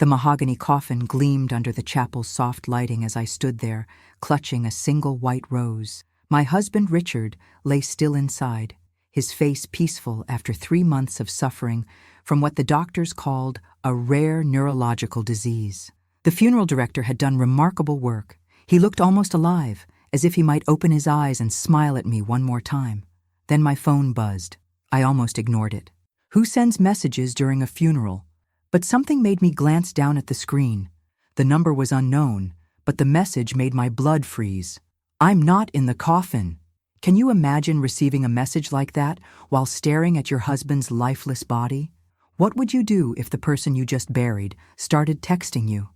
The mahogany coffin gleamed under the chapel's soft lighting as I stood there, clutching a single white rose. My husband, Richard, lay still inside, his face peaceful after 3 months of suffering from what the doctors called a rare neurological disease. The funeral director had done remarkable work. He looked almost alive, as if he might open his eyes and smile at me one more time. Then my phone buzzed. I almost ignored it. Who sends messages during a funeral? But something made me glance down at the screen. The number was unknown, but the message made my blood freeze. "I'm not in the coffin." Can you imagine receiving a message like that while staring at your husband's lifeless body? What would you do if the person you just buried started texting you?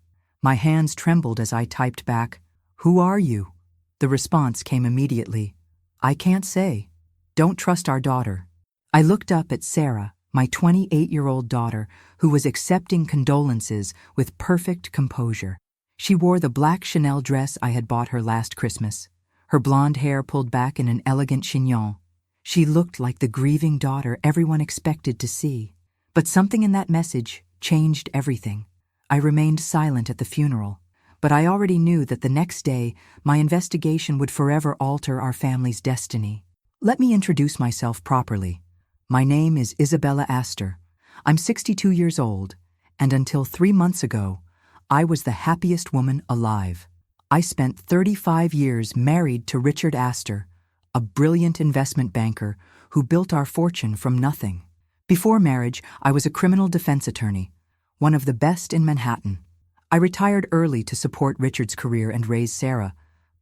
My hands trembled as I typed back, "Who are you?" The response came immediately. "I can't say. Don't trust our daughter." I looked up at Sarah, my 28-year-old daughter, who was accepting condolences with perfect composure. She wore the black Chanel dress I had bought her last Christmas, her blonde hair pulled back in an elegant chignon. She looked like the grieving daughter everyone expected to see. But something in that message changed everything. I remained silent at the funeral, but I already knew that the next day my investigation would forever alter our family's destiny. Let me introduce myself properly. My name is Isabella Astor. I'm 62 years old, and until 3 months ago, I was the happiest woman alive. I spent 35 years married to Richard Astor, a brilliant investment banker who built our fortune from nothing. Before marriage, I was a criminal defense attorney, one of the best in Manhattan. I retired early to support Richard's career and raise Sarah,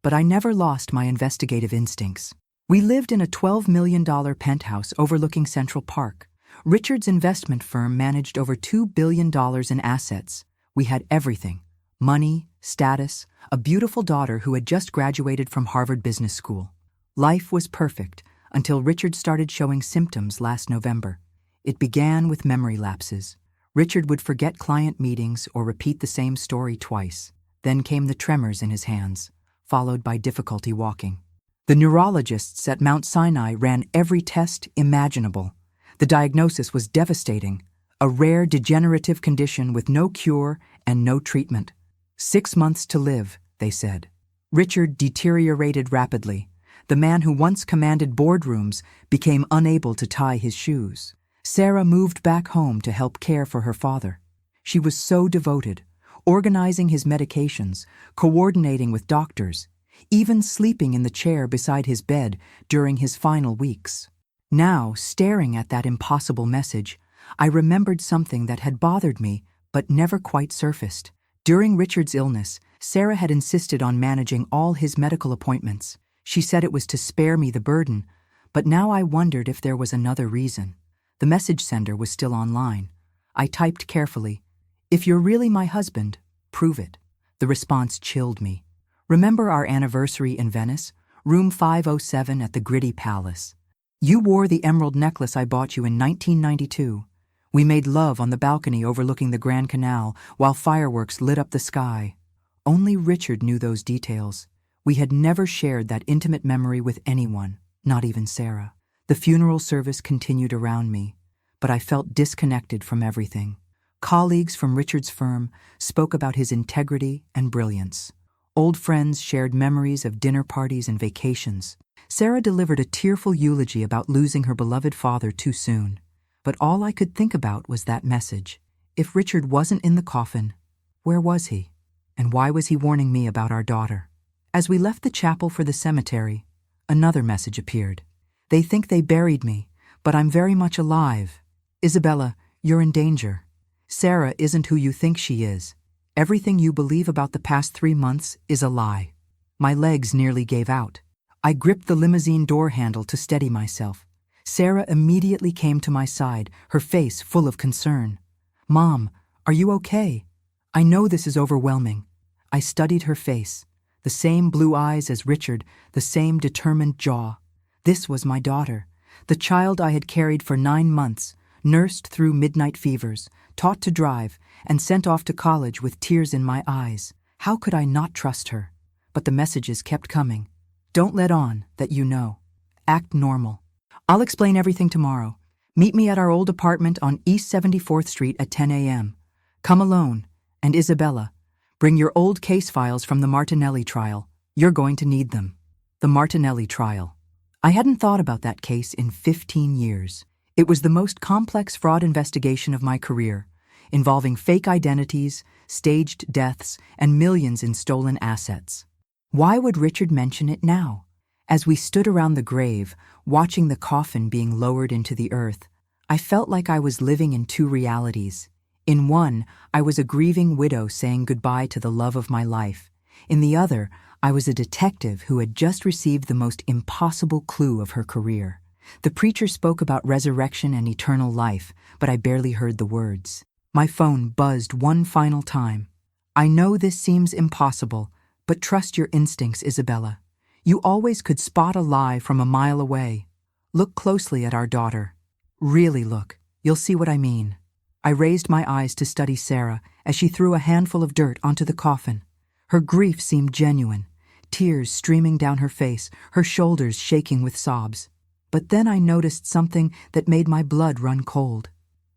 but I never lost my investigative instincts. We lived in a $12 million penthouse overlooking Central Park. Richard's investment firm managed over $2 billion in assets. We had everything: money, status, a beautiful daughter who had just graduated from Harvard Business School. Life was perfect until Richard started showing symptoms last November. It began with memory lapses. Richard would forget client meetings or repeat the same story twice. Then came the tremors in his hands, followed by difficulty walking. The neurologists at Mount Sinai ran every test imaginable. The diagnosis was devastating: a rare degenerative condition with no cure and no treatment. 6 months to live, they said. Richard deteriorated rapidly. The man who once commanded boardrooms became unable to tie his shoes. Sarah moved back home to help care for her father. She was so devoted, organizing his medications, coordinating with doctors, even sleeping in the chair beside his bed during his final weeks. Now, staring at that impossible message, I remembered something that had bothered me but never quite surfaced. During Richard's illness, Sarah had insisted on managing all his medical appointments. She said it was to spare me the burden, but now I wondered if there was another reason. The message sender was still online. I typed carefully, "If you're really my husband, prove it." The response chilled me. "Remember our anniversary in Venice? Room 507 at the Gritty Palace. You wore the emerald necklace I bought you in 1992. We made love on the balcony overlooking the Grand Canal while fireworks lit up the sky." Only Richard knew those details. We had never shared that intimate memory with anyone, not even Sarah. The funeral service continued around me, but I felt disconnected from everything. Colleagues from Richard's firm spoke about his integrity and brilliance. Old friends shared memories of dinner parties and vacations. Sarah delivered a tearful eulogy about losing her beloved father too soon. But all I could think about was that message. If Richard wasn't in the coffin, where was he? And why was he warning me about our daughter? As we left the chapel for the cemetery, another message appeared. "They think they buried me, but I'm very much alive. Isabella, you're in danger. Sarah isn't who you think she is. Everything you believe about the past 3 months is a lie." My legs nearly gave out. I gripped the limousine door handle to steady myself. Sarah immediately came to my side, her face full of concern. "Mom, are you okay? I know this is overwhelming." I studied her face. The same blue eyes as Richard, the same determined jaw. This was my daughter, the child I had carried for 9 months, nursed through midnight fevers, taught to drive, and sent off to college with tears in my eyes. How could I not trust her? But the messages kept coming. "Don't let on that you know. Act normal. I'll explain everything tomorrow. Meet me at our old apartment on East 74th Street at 10 a.m. Come alone, And Isabella, bring your old case files from the Martinelli trial. You're going to need them. The Martinelli trial. I hadn't thought about that case in 15 years. It was the most complex fraud investigation of my career, involving fake identities, staged deaths, and millions in stolen assets. Why would Richard mention it now? As we stood around the grave, watching the coffin being lowered into the earth, I felt like I was living in two realities. In one, I was a grieving widow saying goodbye to the love of my life. In the other, I was a detective who had just received the most impossible clue of her career. The preacher spoke about resurrection and eternal life, but I barely heard the words. My phone buzzed one final time. I know this seems impossible, but trust your instincts, Isabella. You always could spot a lie from a mile away. Look closely at our daughter. Really look. You'll see what I mean. I raised my eyes to study Sarah as she threw a handful of dirt onto the coffin. Her grief seemed genuine, tears streaming down her face, her shoulders shaking with sobs. But then I noticed something that made my blood run cold.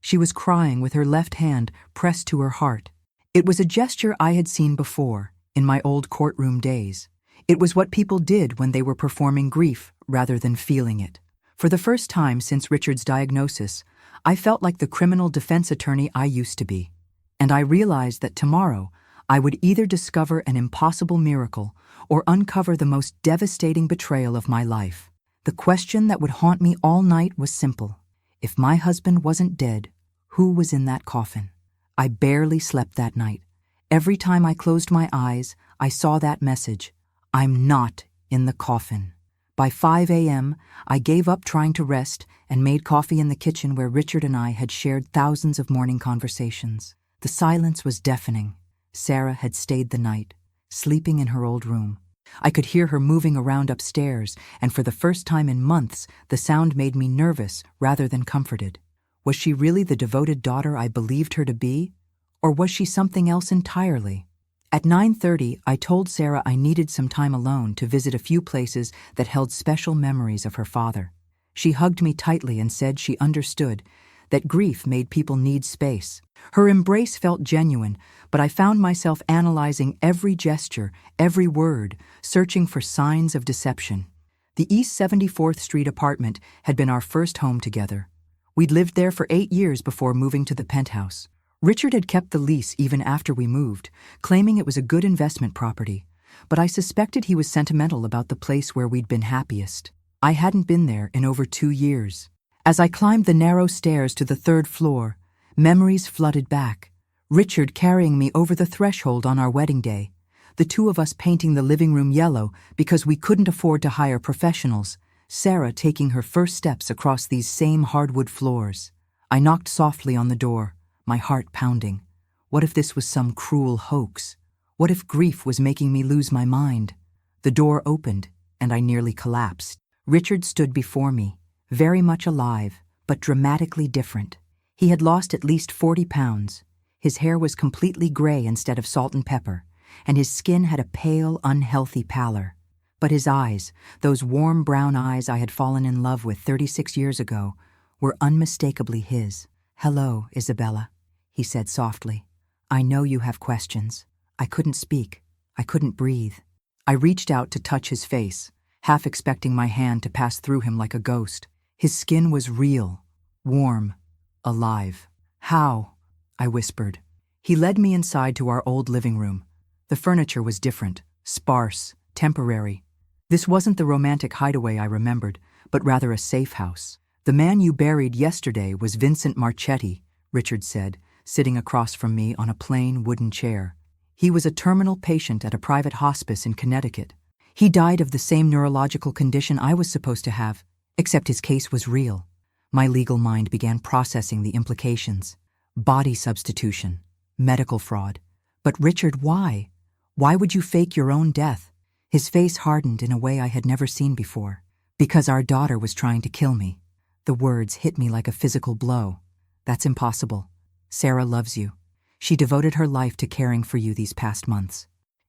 She was crying with her left hand pressed to her heart. It was a gesture I had seen before, in my old courtroom days. It was what people did when they were performing grief rather than feeling it. For the first time since Richard's diagnosis, I felt like the criminal defense attorney I used to be. And I realized that tomorrow, I would either discover an impossible miracle or uncover the most devastating betrayal of my life. The question that would haunt me all night was simple. If my husband wasn't dead, who was in that coffin? I barely slept that night. Every time I closed my eyes, I saw that message. I'm not in the coffin. By 5 a.m., I gave up trying to rest and made coffee in the kitchen where Richard and I had shared thousands of morning conversations. The silence was deafening. Sarah had stayed the night, sleeping in her old room. I could hear her moving around upstairs, and for the first time in months, the sound made me nervous rather than comforted. Was she really the devoted daughter I believed her to be? Or was she something else entirely? At 9:30, I told Sarah I needed some time alone to visit a few places that held special memories of her father. She hugged me tightly and said she understood that grief made people need space. Her embrace felt genuine, but I found myself analyzing every gesture, every word, searching for signs of deception. The East 74th Street apartment had been our first home together. We'd lived there for 8 years before moving to the penthouse. Richard had kept the lease even after we moved, claiming it was a good investment property, but I suspected he was sentimental about the place where we'd been happiest. I hadn't been there in over 2 years. As I climbed the narrow stairs to the 3rd floor, memories flooded back. Richard carrying me over the threshold on our wedding day, the two of us painting the living room yellow because we couldn't afford to hire professionals, Sarah taking her first steps across these same hardwood floors. I knocked softly on the door, my heart pounding. What if this was some cruel hoax? What if grief was making me lose my mind? The door opened, and I nearly collapsed. Richard stood before me, very much alive, but dramatically different. He had lost at least 40 pounds. His hair was completely gray instead of salt and pepper, and his skin had a pale, unhealthy pallor. But his eyes, those warm brown eyes I had fallen in love with 36 years ago, were unmistakably his. "Hello, Isabella," he said softly. "I know you have questions." I couldn't speak. I couldn't breathe. I reached out to touch his face, half expecting my hand to pass through him like a ghost. His skin was real, warm, alive. "How?" I whispered. He led me inside to our old living room. The furniture was different, sparse, temporary. This wasn't the romantic hideaway I remembered, but rather a safe house. "The man you buried yesterday was Vincent Marchetti," Richard said, sitting across from me on a plain wooden chair. "He was a terminal patient at a private hospice in Connecticut. He died of the same neurological condition I was supposed to have, except his case was real." My legal mind began processing the implications. Body substitution, medical fraud. But Richard, why? Why would you fake your own death? His face hardened in a way I had never seen before. "Because our daughter was trying to kill me." The words hit me like a physical blow. "That's impossible. Sarah loves you. She devoted her life to caring for you these past months.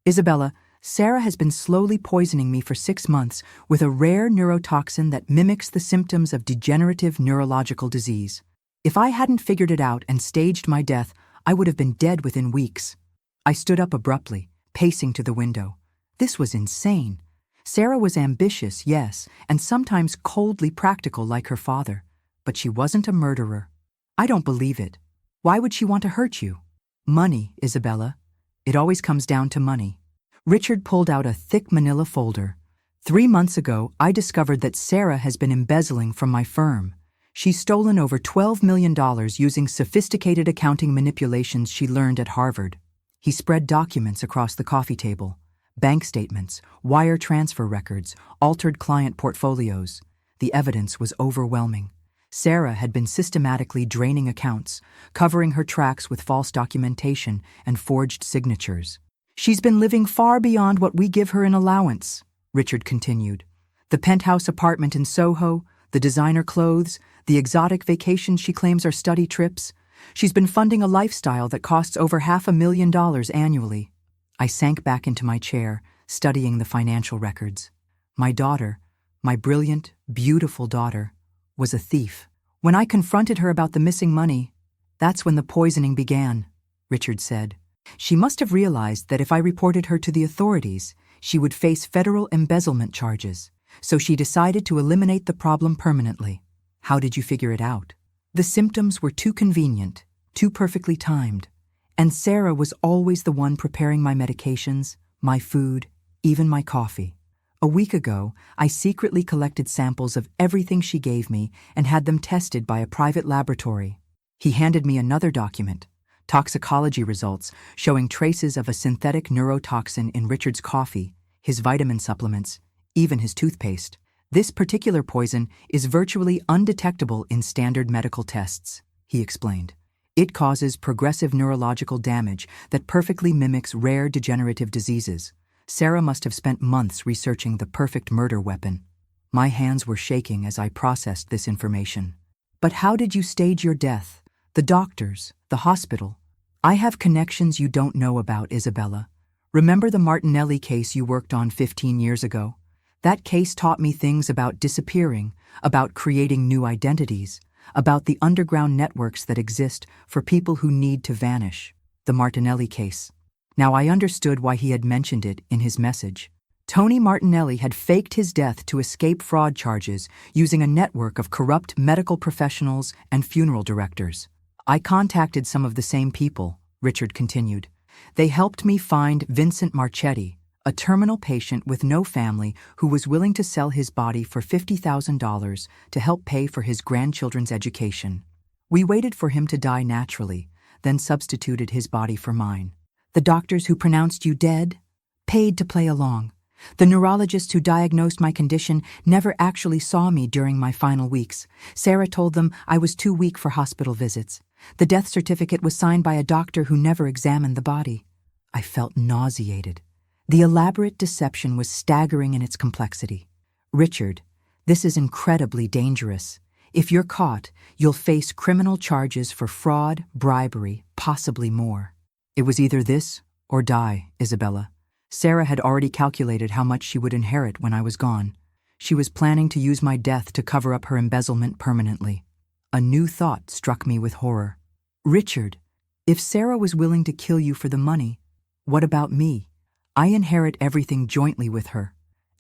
Isabella, Sarah has been slowly poisoning me for 6 months with a rare neurotoxin that mimics the symptoms of degenerative neurological disease. If I hadn't figured it out and staged my death, I would have been dead within weeks. I stood up abruptly, pacing to the window. This was insane. Sarah was ambitious, yes, and sometimes coldly practical like her father. But she wasn't a murderer. I don't believe it. Why would she want to hurt you? Money, Isabella. It always comes down to money. Richard pulled out a thick manila folder. 3 months ago, I discovered that Sarah has been embezzling from my firm. She's stolen over $12 million using sophisticated accounting manipulations she learned at Harvard. He spread documents across the coffee table. Bank statements, wire transfer records, altered client portfolios. The evidence was overwhelming. Sarah had been systematically draining accounts, covering her tracks with false documentation and forged signatures. She's been living far beyond what we give her in allowance, Richard continued. The penthouse apartment in Soho, the designer clothes, the exotic vacations she claims are study trips. She's been funding a lifestyle that costs over $500,000 annually. I sank back into my chair, studying the financial records. My daughter, my brilliant, beautiful daughter, was a thief. When I confronted her about the missing money, that's when the poisoning began, Richard said. She must have realized that if I reported her to the authorities, she would face federal embezzlement charges. So she decided to eliminate the problem permanently. How did you figure it out? The symptoms were too convenient, too perfectly timed. And Sarah was always the one preparing my medications, my food, even my coffee. A week ago, I secretly collected samples of everything she gave me and had them tested by a private laboratory. He handed me another document, toxicology results showing traces of a synthetic neurotoxin in Richard's coffee, his vitamin supplements, even his toothpaste. This particular poison is virtually undetectable in standard medical tests, he explained. It causes progressive neurological damage that perfectly mimics rare degenerative diseases. Sarah must have spent months researching the perfect murder weapon. My hands were shaking as I processed this information. But how did you stage your death? The doctors, the hospital. I have connections you don't know about, Isabella. Remember the Martinelli case you worked on 15 years ago? That case taught me things about disappearing, about creating new identities, about the underground networks that exist for people who need to vanish. The Martinelli case. Now I understood why he had mentioned it in his message. Tony Martinelli had faked his death to escape fraud charges using a network of corrupt medical professionals and funeral directors. I contacted some of the same people, Richard continued. They helped me find Vincent Marchetti, a terminal patient with no family who was willing to sell his body for $50,000 to help pay for his grandchildren's education. We waited for him to die naturally, then substituted his body for mine. The doctors who pronounced you dead paid to play along. The neurologists who diagnosed my condition never actually saw me during my final weeks. Sarah told them I was too weak for hospital visits. The death certificate was signed by a doctor who never examined the body. I felt nauseated. The elaborate deception was staggering in its complexity. Richard, this is incredibly dangerous. If you're caught, you'll face criminal charges for fraud, bribery, possibly more. It was either this or die, Isabella. Sarah had already calculated how much she would inherit when I was gone. She was planning to use my death to cover up her embezzlement permanently. A new thought struck me with horror. Richard, if Sarah was willing to kill you for the money, what about me? I inherit everything jointly with her.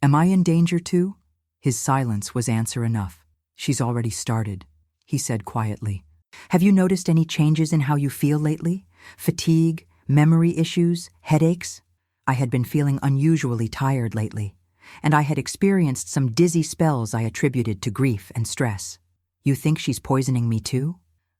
Am I in danger too? His silence was answer enough. She's already started, he said quietly. Have you noticed any changes in how you feel lately? Fatigue, memory issues, headaches? I had been feeling unusually tired lately, and I had experienced some dizzy spells I attributed to grief and stress. You think she's poisoning me too?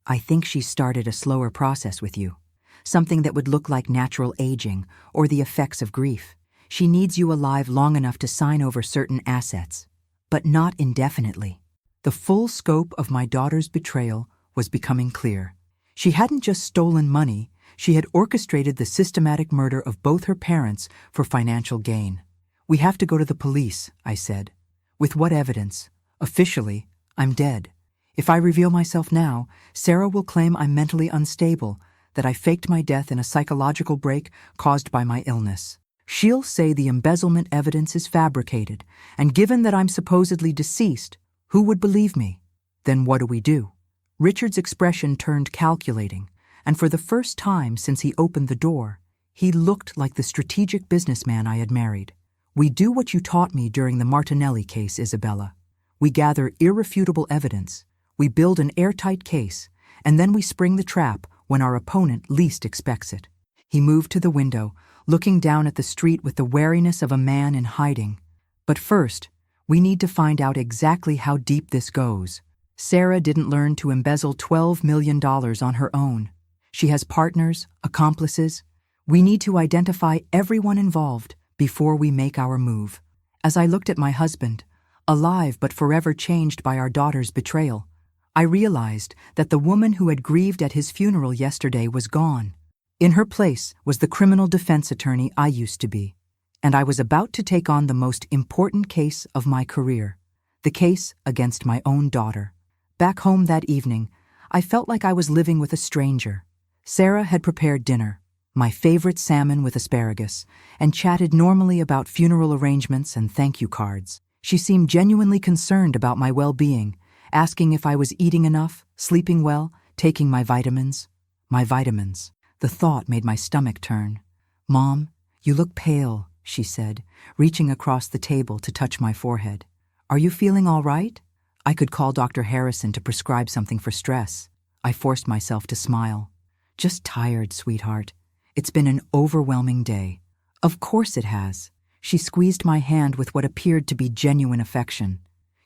I think she's started a slower process with you. Something that would look like natural aging or the effects of grief. She needs you alive long enough to sign over certain assets, but not indefinitely. The full scope of my daughter's betrayal was becoming clear. She hadn't just stolen money, she had orchestrated the systematic murder of both her parents for financial gain. We have to go to the police, I said. With what evidence? Officially, I'm dead. If I reveal myself now, Sarah will claim I'm mentally unstable, that I faked my death in a psychological break caused by my illness. She'll say the embezzlement evidence is fabricated, and given that I'm supposedly deceased, who would believe me? Then what do we do? Richard's expression turned calculating, and for the first time since he opened the door, He looked like the strategic businessman I had married. We do what you taught me during the Martinelli case, Isabella. We gather irrefutable evidence, we build an airtight case, and then we spring the trap when our opponent least expects it. He moved to the window, looking down at the street with the wariness of a man in hiding. But first, we need to find out exactly how deep this goes. Sarah didn't learn to embezzle $12 million on her own. She has partners, accomplices. We need to identify everyone involved before we make our move. As I looked at my husband, alive but forever changed by our daughter's betrayal, I realized that the woman who had grieved at his funeral yesterday was gone. In her place was the criminal defense attorney I used to be, and I was about to take on the most important case of my career, the case against my own daughter. Back home that evening, I felt like I was living with a stranger. Sarah had prepared dinner, my favorite salmon with asparagus, and chatted normally about funeral arrangements and thank you cards. She seemed genuinely concerned about my well-being, asking if I was eating enough, sleeping well, taking my vitamins. My vitamins. The thought made my stomach turn. "Mom, you look pale," she said, reaching across the table to touch my forehead. "Are you feeling all right?" I could call Dr. Harrison to prescribe something for stress. I forced myself to smile. "Just tired, sweetheart. It's been an overwhelming day." "Of course it has." She squeezed my hand with what appeared to be genuine affection.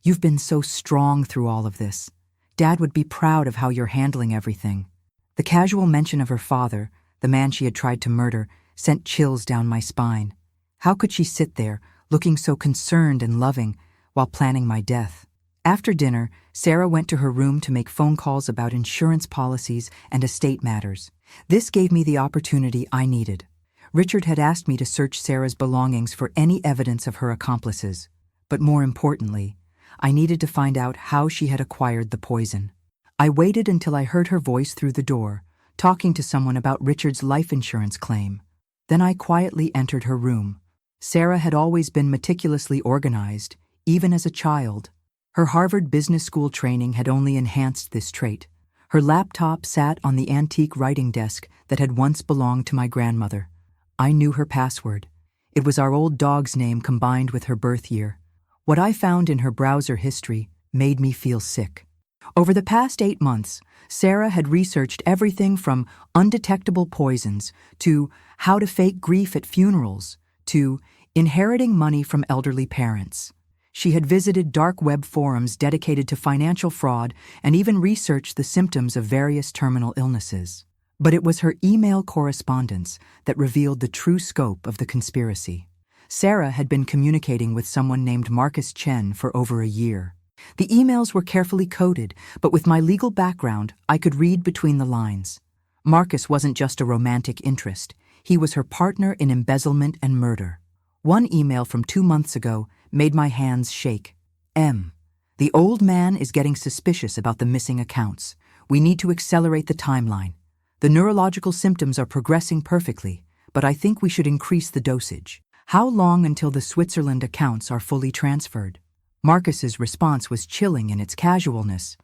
"You've been so strong through all of this. Dad would be proud of how you're handling everything." The casual mention of her father, the man she had tried to murder, sent chills down my spine. How could she sit there, looking so concerned and loving, while planning my death? After dinner, Sarah went to her room to make phone calls about insurance policies and estate matters. This gave me the opportunity I needed. Richard had asked me to search Sarah's belongings for any evidence of her accomplices. But more importantly, I needed to find out how she had acquired the poison. I waited until I heard her voice through the door, talking to someone about Richard's life insurance claim. Then I quietly entered her room. Sarah had always been meticulously organized, even as a child. Her Harvard Business School training had only enhanced this trait. Her laptop sat on the antique writing desk that had once belonged to my grandmother. I knew her password. It was our old dog's name combined with her birth year. What I found in her browser history made me feel sick. Over the past 8 months, Sarah had researched everything from undetectable poisons to how to fake grief at funerals to inheriting money from elderly parents. She had visited dark web forums dedicated to financial fraud and even researched the symptoms of various terminal illnesses. But it was her email correspondence that revealed the true scope of the conspiracy. Sarah had been communicating with someone named Marcus Chen for over a year. The emails were carefully coded, but with my legal background, I could read between the lines. Marcus wasn't just a romantic interest. He was her partner in embezzlement and murder. One email from 2 months ago made my hands shake. The old man is getting suspicious about the missing accounts. We need to accelerate the timeline. The neurological symptoms are progressing perfectly, but I think we should increase the dosage. How long until the Switzerland accounts are fully transferred? Marcus's response was chilling in its casualness.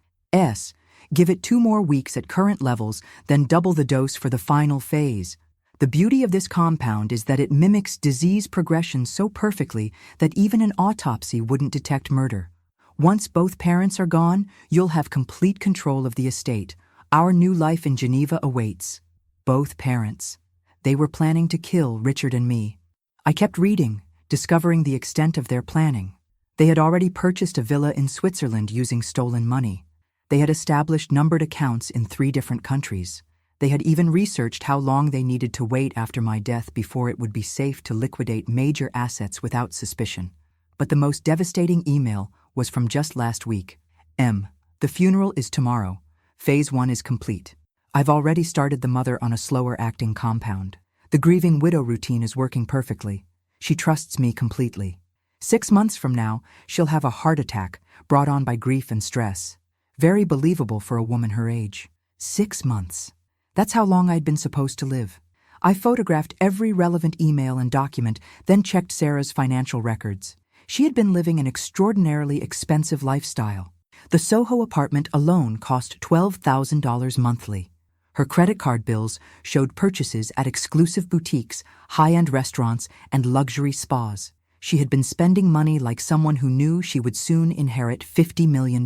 Give it 2 more weeks at current levels, then double the dose for the final phase. The beauty of this compound is that it mimics disease progression so perfectly that even an autopsy wouldn't detect murder. Once both parents are gone, you'll have complete control of the estate. Our new life in Geneva awaits. Both parents. They were planning to kill Richard and me. I kept reading, discovering the extent of their planning. They had already purchased a villa in Switzerland using stolen money. They had established numbered accounts in 3 different countries. They had even researched how long they needed to wait after my death before it would be safe to liquidate major assets without suspicion. But the most devastating email was from just last week. The funeral is tomorrow. Phase 1 is complete. I've already started the mother on a slower-acting compound. The grieving widow routine is working perfectly. She trusts me completely. 6 months from now, she'll have a heart attack brought on by grief and stress. Very believable for a woman her age. 6 months. That's how long I'd been supposed to live. I photographed every relevant email and document, then checked Sarah's financial records. She had been living an extraordinarily expensive lifestyle. The Soho apartment alone cost $12,000 monthly. Her credit card bills showed purchases at exclusive boutiques, high-end restaurants, and luxury spas. She had been spending money like someone who knew she would soon inherit $50 million.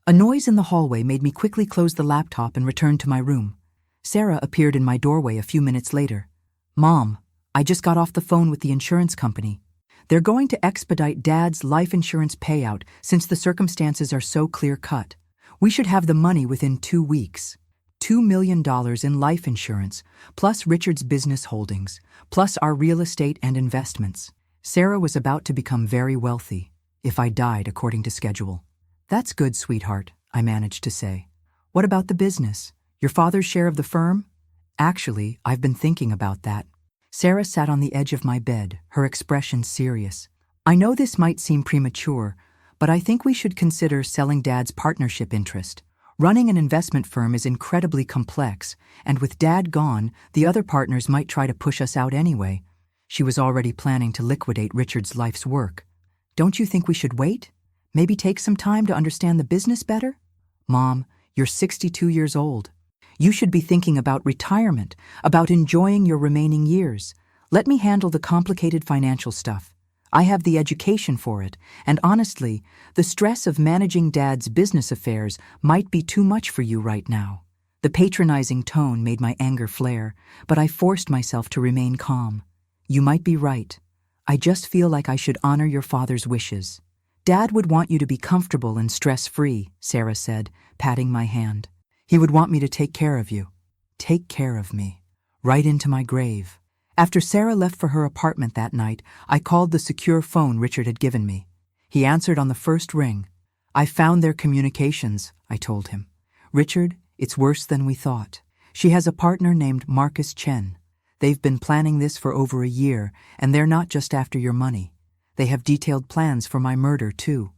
A noise in the hallway made me quickly close the laptop and return to my room. Sarah appeared in my doorway a few minutes later. "Mom, I just got off the phone with the insurance company. They're going to expedite Dad's life insurance payout since the circumstances are so clear-cut. We should have the money within 2 weeks. $2 million in life insurance, plus Richard's business holdings, plus our real estate and investments. Sarah was about to become very wealthy, if I died according to schedule." "That's good, sweetheart," I managed to say. "What about the business? Your father's share of the firm?" "Actually, I've been thinking about that." Sarah sat on the edge of my bed, her expression serious. "I know this might seem premature, but I think we should consider selling Dad's partnership interest. Running an investment firm is incredibly complex, and with Dad gone, the other partners might try to push us out anyway." She was already planning to liquidate Richard's life's work. "Don't you think we should wait? Maybe take some time to understand the business better?" "Mom, you're 62 years old. You should be thinking about retirement, about enjoying your remaining years. Let me handle the complicated financial stuff. I have the education for it, and honestly, the stress of managing Dad's business affairs might be too much for you right now." The patronizing tone made my anger flare, but I forced myself to remain calm. "You might be right. I just feel like I should honor your father's wishes. Dad would want you to be comfortable and stress-free," Sarah said, patting my hand. "He would want me to take care of you." Take care of me. Right into my grave. After Sarah left for her apartment that night, I called the secure phone Richard had given me. He answered on the first ring. "I found their communications," I told him. "Richard, it's worse than we thought. She has a partner named Marcus Chen. They've been planning this for over a year, and they're not just after your money. They have detailed plans for my murder, too."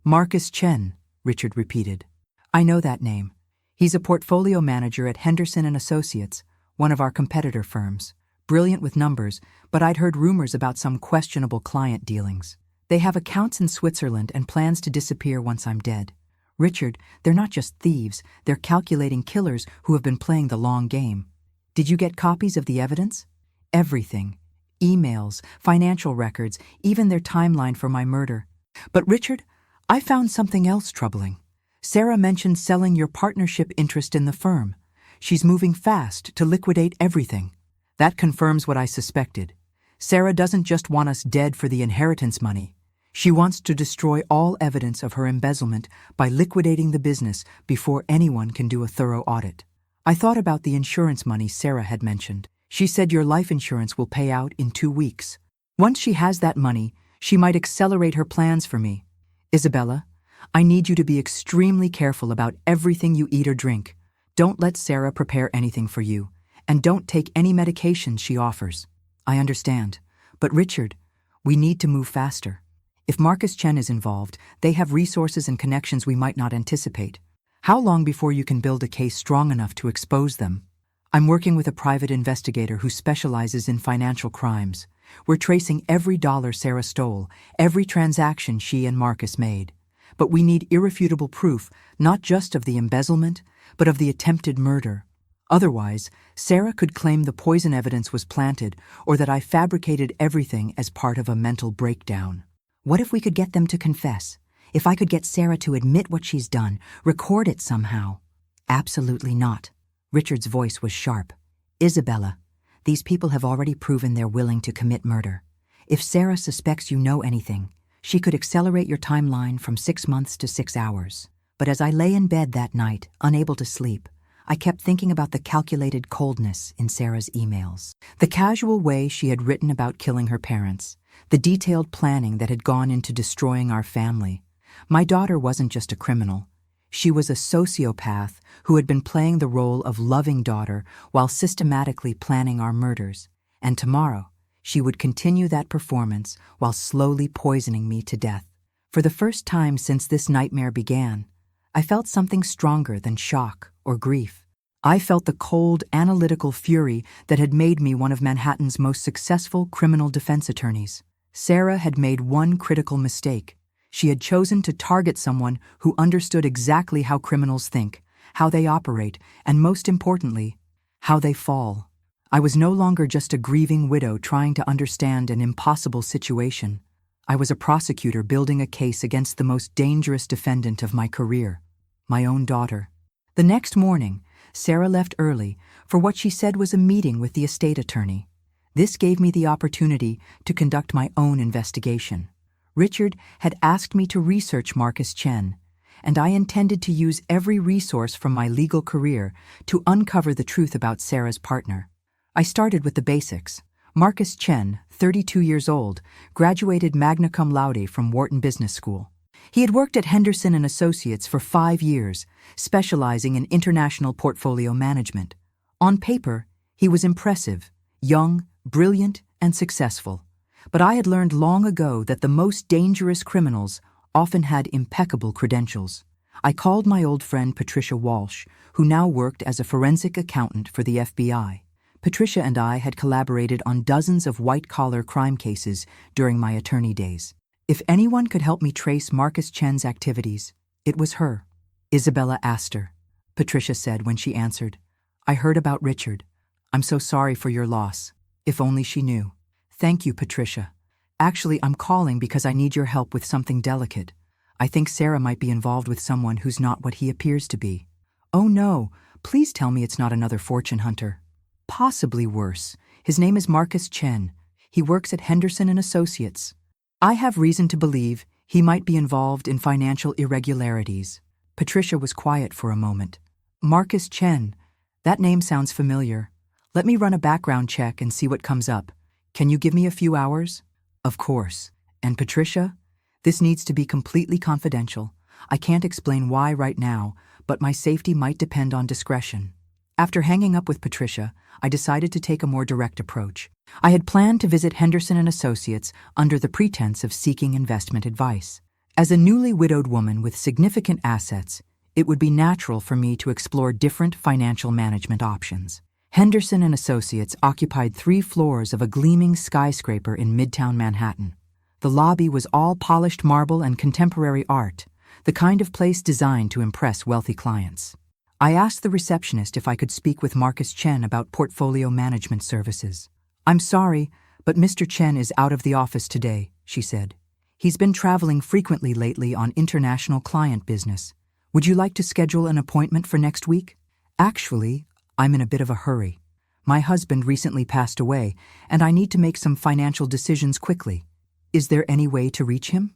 "Marcus Chen," Richard repeated. "I know that name. He's a portfolio manager at Henderson & Associates, one of our competitor firms. Brilliant with numbers, but I'd heard rumors about some questionable client dealings. They have accounts in Switzerland and plans to disappear once I'm dead. Richard, they're not just thieves, they're calculating killers who have been playing the long game. Did you get copies of the evidence?" "Everything. Emails, financial records, even their timeline for my murder. But Richard, I found something else troubling. Sarah mentioned selling your partnership interest in the firm. She's moving fast to liquidate everything. That confirms what I suspected. Sarah doesn't just want us dead for the inheritance money. She wants to destroy all evidence of her embezzlement by liquidating the business before anyone can do a thorough audit. I thought about the insurance money Sarah had mentioned. She said your life insurance will pay out in 2 weeks. Once she has that money, she might accelerate her plans for me. Isabella, I need you to be extremely careful about everything you eat or drink. Don't let Sarah prepare anything for you, and don't take any medications she offers." "I understand. But Richard, we need to move faster. If Marcus Chen is involved, they have resources and connections we might not anticipate. How long before you can build a case strong enough to expose them?" "I'm working with a private investigator who specializes in financial crimes. We're tracing every dollar Sarah stole, every transaction she and Marcus made. But we need irrefutable proof, not just of the embezzlement, but of the attempted murder. Otherwise, Sarah could claim the poison evidence was planted or that I fabricated everything as part of a mental breakdown." "What if we could get them to confess? If I could get Sarah to admit what she's done, record it somehow?" "Absolutely not." Richard's voice was sharp. "Isabella, these people have already proven they're willing to commit murder. If Sarah suspects you know anything, she could accelerate your timeline from 6 months to 6 hours. But as I lay in bed that night, unable to sleep, I kept thinking about the calculated coldness in Sarah's emails. The casual way she had written about killing her parents, the detailed planning that had gone into destroying our family. My daughter wasn't just a criminal. She was a sociopath who had been playing the role of loving daughter while systematically planning our murders. And tomorrow, she would continue that performance while slowly poisoning me to death. For the first time since this nightmare began, I felt something stronger than shock or grief. I felt the cold, analytical fury that had made me one of Manhattan's most successful criminal defense attorneys. Sarah had made one critical mistake. She had chosen to target someone who understood exactly how criminals think, how they operate, and most importantly, how they fall. I was no longer just a grieving widow trying to understand an impossible situation. I was a prosecutor building a case against the most dangerous defendant of my career, my own daughter. The next morning, Sarah left early for what she said was a meeting with the estate attorney. This gave me the opportunity to conduct my own investigation. Richard had asked me to research Marcus Chen, and I intended to use every resource from my legal career to uncover the truth about Sarah's partner. I started with the basics. Marcus Chen, 32 years old, graduated magna cum laude from Wharton Business School. He had worked at Henderson & Associates for 5 years, specializing in international portfolio management. On paper, he was impressive, young, brilliant, and successful. But I had learned long ago that the most dangerous criminals often had impeccable credentials. I called my old friend Patricia Walsh, who now worked as a forensic accountant for the FBI. Patricia and I had collaborated on dozens of white-collar crime cases during my attorney days. If anyone could help me trace Marcus Chen's activities, it was her. Isabella Astor, Patricia said when she answered. I heard about Richard. I'm so sorry for your loss. If only she knew. Thank you, Patricia. Actually, I'm calling because I need your help with something delicate. I think Sarah might be involved with someone who's not what he appears to be. Oh no, please tell me it's not another fortune hunter. Possibly worse. His name is Marcus Chen. He works at Henderson & Associates. I have reason to believe he might be involved in financial irregularities. Patricia was quiet for a moment. Marcus Chen. That name sounds familiar. Let me run a background check and see what comes up. Can you give me a few hours? Of course. And Patricia? This needs to be completely confidential. I can't explain why right now, but my safety might depend on discretion. After hanging up with Patricia, I decided to take a more direct approach. I had planned to visit Henderson & Associates under the pretense of seeking investment advice. As a newly widowed woman with significant assets, it would be natural for me to explore different financial management options. Henderson & Associates occupied 3 floors of a gleaming skyscraper in Midtown Manhattan. The lobby was all polished marble and contemporary art, the kind of place designed to impress wealthy clients. I asked the receptionist if I could speak with Marcus Chen about portfolio management services. I'm sorry, but Mr. Chen is out of the office today, she said. He's been traveling frequently lately on international client business. Would you like to schedule an appointment for next week? Actually, I'm in a bit of a hurry. My husband recently passed away, and I need to make some financial decisions quickly. Is there any way to reach him?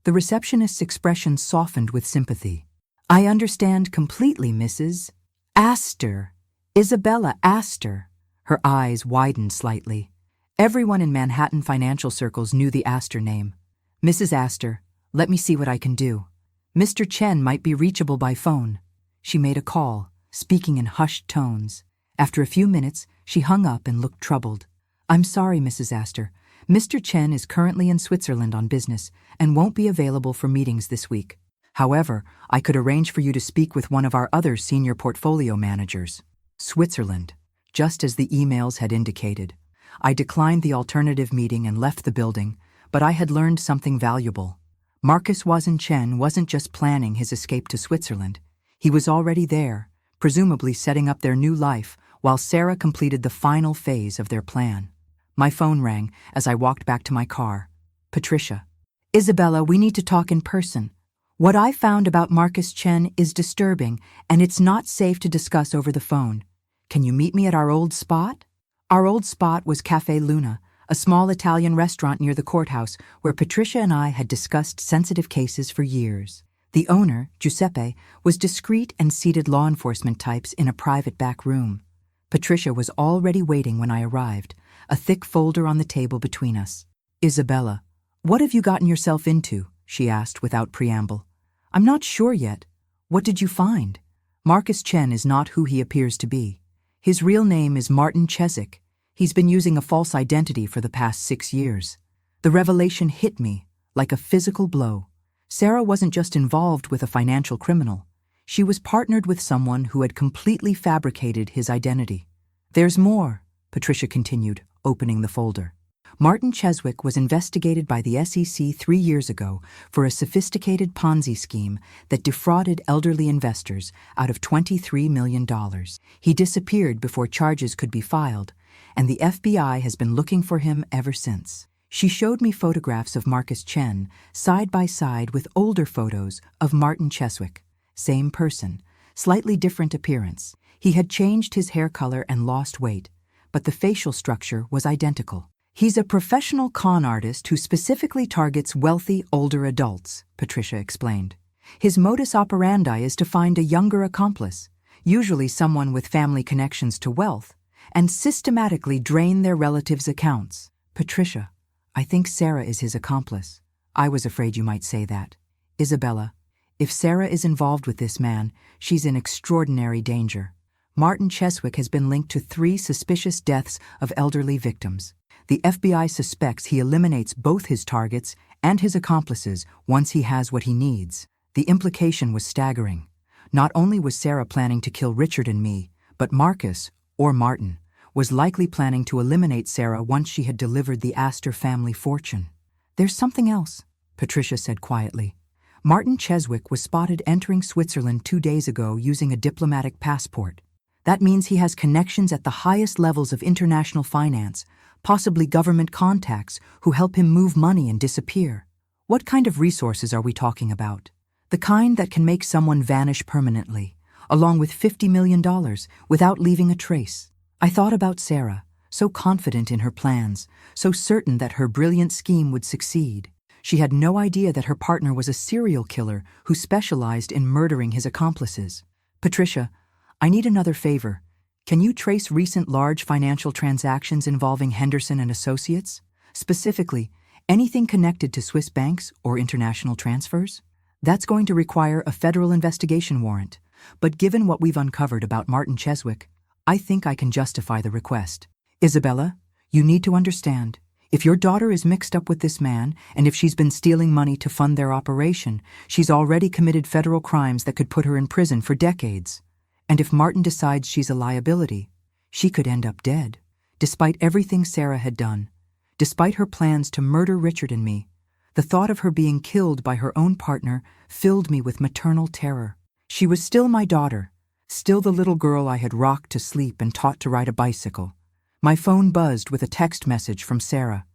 The receptionist's expression softened with sympathy. I understand completely, Mrs. Astor. Isabella Astor. Her eyes widened slightly. Everyone in Manhattan financial circles knew the Astor name. Mrs. Astor, let me see what I can do. Mr. Chen might be reachable by phone. She made a call, speaking in hushed tones. After a few minutes, she hung up and looked troubled. I'm sorry, Mrs. Astor. Mr. Chen is currently in Switzerland on business and won't be available for meetings this week. However, I could arrange for you to speak with one of our other senior portfolio managers. Switzerland, just as the emails had indicated. I declined the alternative meeting and left the building, but I had learned something valuable. Marcus Chen wasn't just planning his escape to Switzerland. He was already there, presumably setting up their new life, while Sarah completed the final phase of their plan. My phone rang as I walked back to my car. Patricia. Isabella, we need to talk in person. What I found about Marcus Chen is disturbing, and it's not safe to discuss over the phone. Can you meet me at our old spot? Our old spot was Café Luna, a small Italian restaurant near the courthouse where Patricia and I had discussed sensitive cases for years. The owner, Giuseppe, was discreet and seated law enforcement types in a private back room. Patricia was already waiting when I arrived, a thick folder on the table between us. Isabella, what have you gotten yourself into? She asked without preamble. I'm not sure yet. What did you find? Marcus Chen is not who he appears to be. His real name is Martin Chezik. He's been using a false identity for the past 6 years. The revelation hit me like a physical blow. Sarah wasn't just involved with a financial criminal. She was partnered with someone who had completely fabricated his identity. There's more, Patricia continued, opening the folder. Martin Cheswick was investigated by the SEC 3 years ago for a sophisticated Ponzi scheme that defrauded elderly investors out of $23 million. He disappeared before charges could be filed, and the FBI has been looking for him ever since. She showed me photographs of Marcus Chen side by side with older photos of Martin Cheswick. Same person, slightly different appearance. He had changed his hair color and lost weight, but the facial structure was identical. He's a professional con artist who specifically targets wealthy, older adults, Patricia explained. His modus operandi is to find a younger accomplice, usually someone with family connections to wealth, and systematically drain their relatives' accounts. Patricia, I think Sarah is his accomplice. I was afraid you might say that. Isabella, if Sarah is involved with this man, she's in extraordinary danger. Martin Cheswick has been linked to 3 suspicious deaths of elderly victims. The FBI suspects he eliminates both his targets and his accomplices once he has what he needs. The implication was staggering. Not only was Sarah planning to kill Richard and me, but Marcus, or Martin, was likely planning to eliminate Sarah once she had delivered the Astor family fortune. There's something else, Patricia said quietly. Martin Cheswick was spotted entering Switzerland 2 days ago using a diplomatic passport. That means he has connections at the highest levels of international finance, possibly government contacts who help him move money and disappear. What kind of resources are we talking about? The kind that can make someone vanish permanently, along with $50 million, without leaving a trace. I thought about Sarah, so confident in her plans, so certain that her brilliant scheme would succeed. She had no idea that her partner was a serial killer who specialized in murdering his accomplices. Patricia, I need another favor. Can you trace recent large financial transactions involving Henderson and Associates? Specifically, anything connected to Swiss banks or international transfers? That's going to require a federal investigation warrant, but given what we've uncovered about Martin Cheswick, I think I can justify the request. Isabella, you need to understand, if your daughter is mixed up with this man, and if she's been stealing money to fund their operation, she's already committed federal crimes that could put her in prison for decades. And if Martin decides she's a liability, she could end up dead. Despite everything Sarah had done, despite her plans to murder Richard and me, the thought of her being killed by her own partner filled me with maternal terror. She was still my daughter, still the little girl I had rocked to sleep and taught to ride a bicycle. My phone buzzed with a text message from Sarah.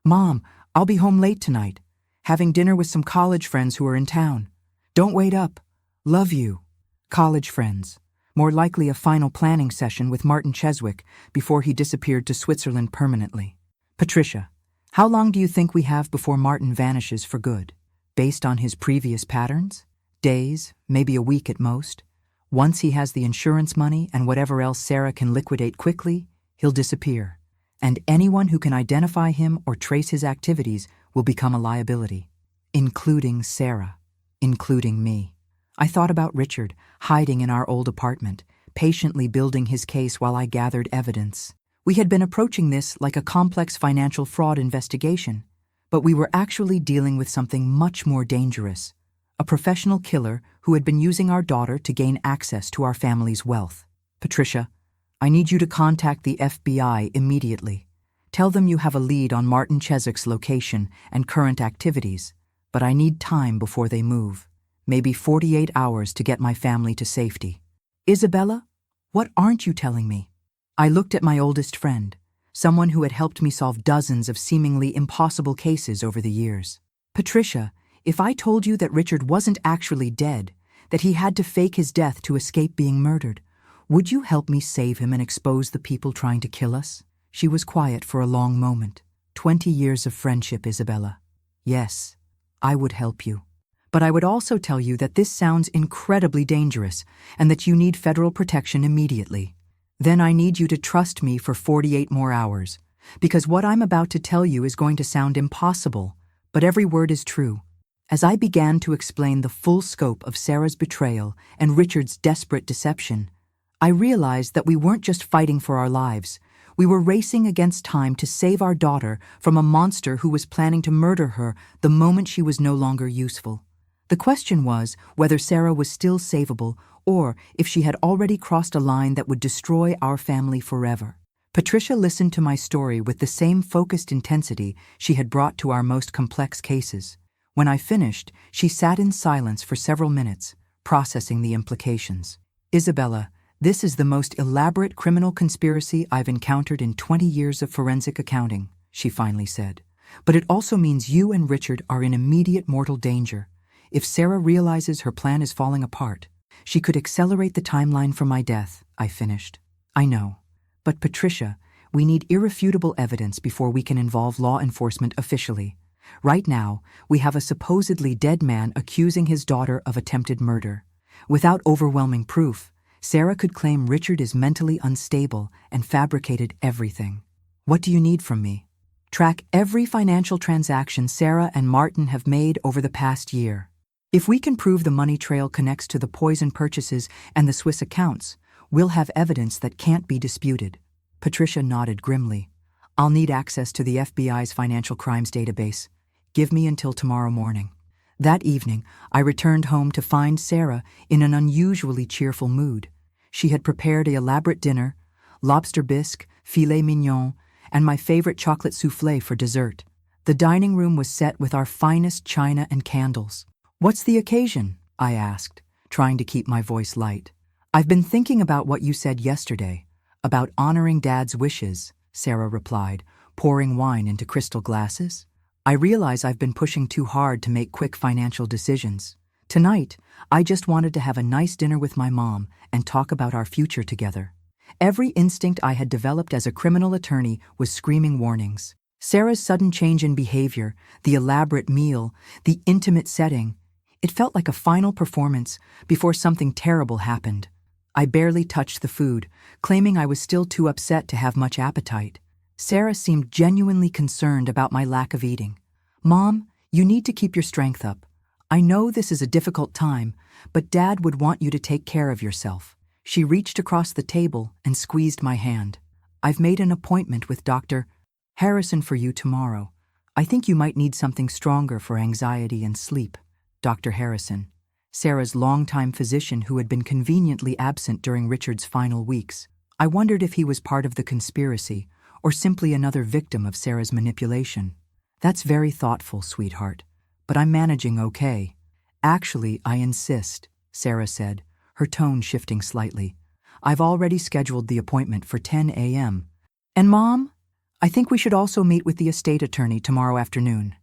Mom, I'll be home late tonight, having dinner with some college friends who are in town. Don't wait up. Love you. College friends. More likely a final planning session with Martin Cheswick before he disappeared to Switzerland permanently. Patricia, how long do you think we have before Martin vanishes for good? Based on his previous patterns? Days, maybe a week at most. Once he has the insurance money and whatever else Sarah can liquidate quickly, he'll disappear. And anyone who can identify him or trace his activities will become a liability. Including Sarah. Including me. I thought about Richard, hiding in our old apartment, patiently building his case while I gathered evidence. We had been approaching this like a complex financial fraud investigation, but we were actually dealing with something much more dangerous. A professional killer who had been using our daughter to gain access to our family's wealth. Patricia, I need you to contact the FBI immediately. Tell them you have a lead on Martin Cheswick's location and current activities, but I need time before they move. Maybe 48 hours to get my family to safety. Isabella, what aren't you telling me? I looked at my oldest friend, someone who had helped me solve dozens of seemingly impossible cases over the years. Patricia, if I told you that Richard wasn't actually dead, that he had to fake his death to escape being murdered, would you help me save him and expose the people trying to kill us? She was quiet for a long moment. 20 years of friendship, Isabella. Yes, I would help you. But I would also tell you that this sounds incredibly dangerous and that you need federal protection immediately. Then I need you to trust me for 48 more hours, because what I'm about to tell you is going to sound impossible, but every word is true. As I began to explain the full scope of Sarah's betrayal and Richard's desperate deception, I realized that we weren't just fighting for our lives. We were racing against time to save our daughter from a monster who was planning to murder her the moment she was no longer useful. The question was whether Sarah was still savable or if she had already crossed a line that would destroy our family forever. Patricia listened to my story with the same focused intensity she had brought to our most complex cases. When I finished, she sat in silence for several minutes, processing the implications. Isabella, this is the most elaborate criminal conspiracy I've encountered in 20 years of forensic accounting, she finally said. But it also means you and Richard are in immediate mortal danger. If Sarah realizes her plan is falling apart, she could accelerate the timeline for my death, I finished. I know. But Patricia, we need irrefutable evidence before we can involve law enforcement officially. Right now, we have a supposedly dead man accusing his daughter of attempted murder. Without overwhelming proof, Sarah could claim Richard is mentally unstable and fabricated everything. What do you need from me? Track every financial transaction Sarah and Martin have made over the past year. If we can prove the money trail connects to the poison purchases and the Swiss accounts, we'll have evidence that can't be disputed. Patricia nodded grimly. I'll need access to the FBI's financial crimes database. Give me until tomorrow morning. That evening, I returned home to find Sarah in an unusually cheerful mood. She had prepared an elaborate dinner, lobster bisque, filet mignon, and my favorite chocolate soufflé for dessert. The dining room was set with our finest china and candles. What's the occasion? I asked, trying to keep my voice light. I've been thinking about what you said yesterday, about honoring Dad's wishes, Sarah replied, pouring wine into crystal glasses. I realize I've been pushing too hard to make quick financial decisions. Tonight, I just wanted to have a nice dinner with my mom and talk about our future together. Every instinct I had developed as a criminal attorney was screaming warnings. Sarah's sudden change in behavior, the elaborate meal, the intimate setting, it felt like a final performance before something terrible happened. I barely touched the food, claiming I was still too upset to have much appetite. Sarah seemed genuinely concerned about my lack of eating. Mom, you need to keep your strength up. I know this is a difficult time, but Dad would want you to take care of yourself. She reached across the table and squeezed my hand. I've made an appointment with Dr. Harrison for you tomorrow. I think you might need something stronger for anxiety and sleep. Dr. Harrison, Sarah's longtime physician who had been conveniently absent during Richard's final weeks. I wondered if he was part of the conspiracy or simply another victim of Sarah's manipulation. That's very thoughtful, sweetheart, but I'm managing okay. Actually, I insist, Sarah said, her tone shifting slightly. I've already scheduled the appointment for 10 a.m. And Mom, I think we should also meet with the estate attorney tomorrow afternoon.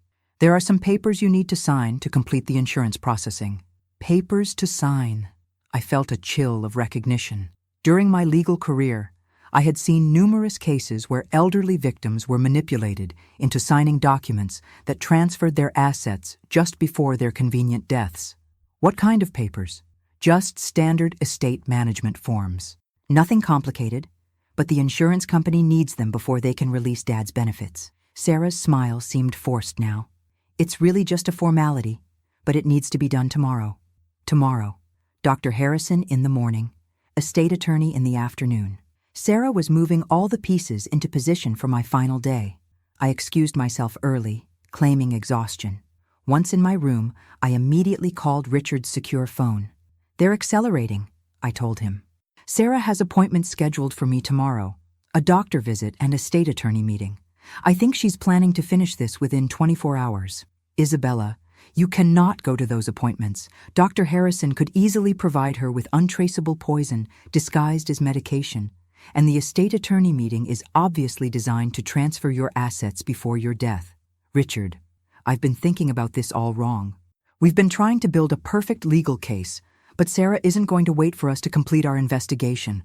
There are some papers you need to sign to complete the insurance processing. Papers to sign. I felt a chill of recognition. During my legal career, I had seen numerous cases where elderly victims were manipulated into signing documents that transferred their assets just before their convenient deaths. What kind of papers? Just standard estate management forms. Nothing complicated, but the insurance company needs them before they can release Dad's benefits. Sarah's smile seemed forced now. It's really just a formality, but it needs to be done tomorrow. Tomorrow. Dr. Harrison in the morning, estate attorney in the afternoon. Sarah was moving all the pieces into position for my final day. I excused myself early, claiming exhaustion. Once in my room, I immediately called Richard's secure phone. They're accelerating, I told him. Sarah has appointments scheduled for me tomorrow, a doctor visit and a state attorney meeting. I think she's planning to finish this within 24 hours. Isabella, you cannot go to those appointments. Dr. Harrison could easily provide her with untraceable poison disguised as medication, and the estate attorney meeting is obviously designed to transfer your assets before your death. Richard, I've been thinking about this all wrong. We've been trying to build a perfect legal case, but Sarah isn't going to wait for us to complete our investigation.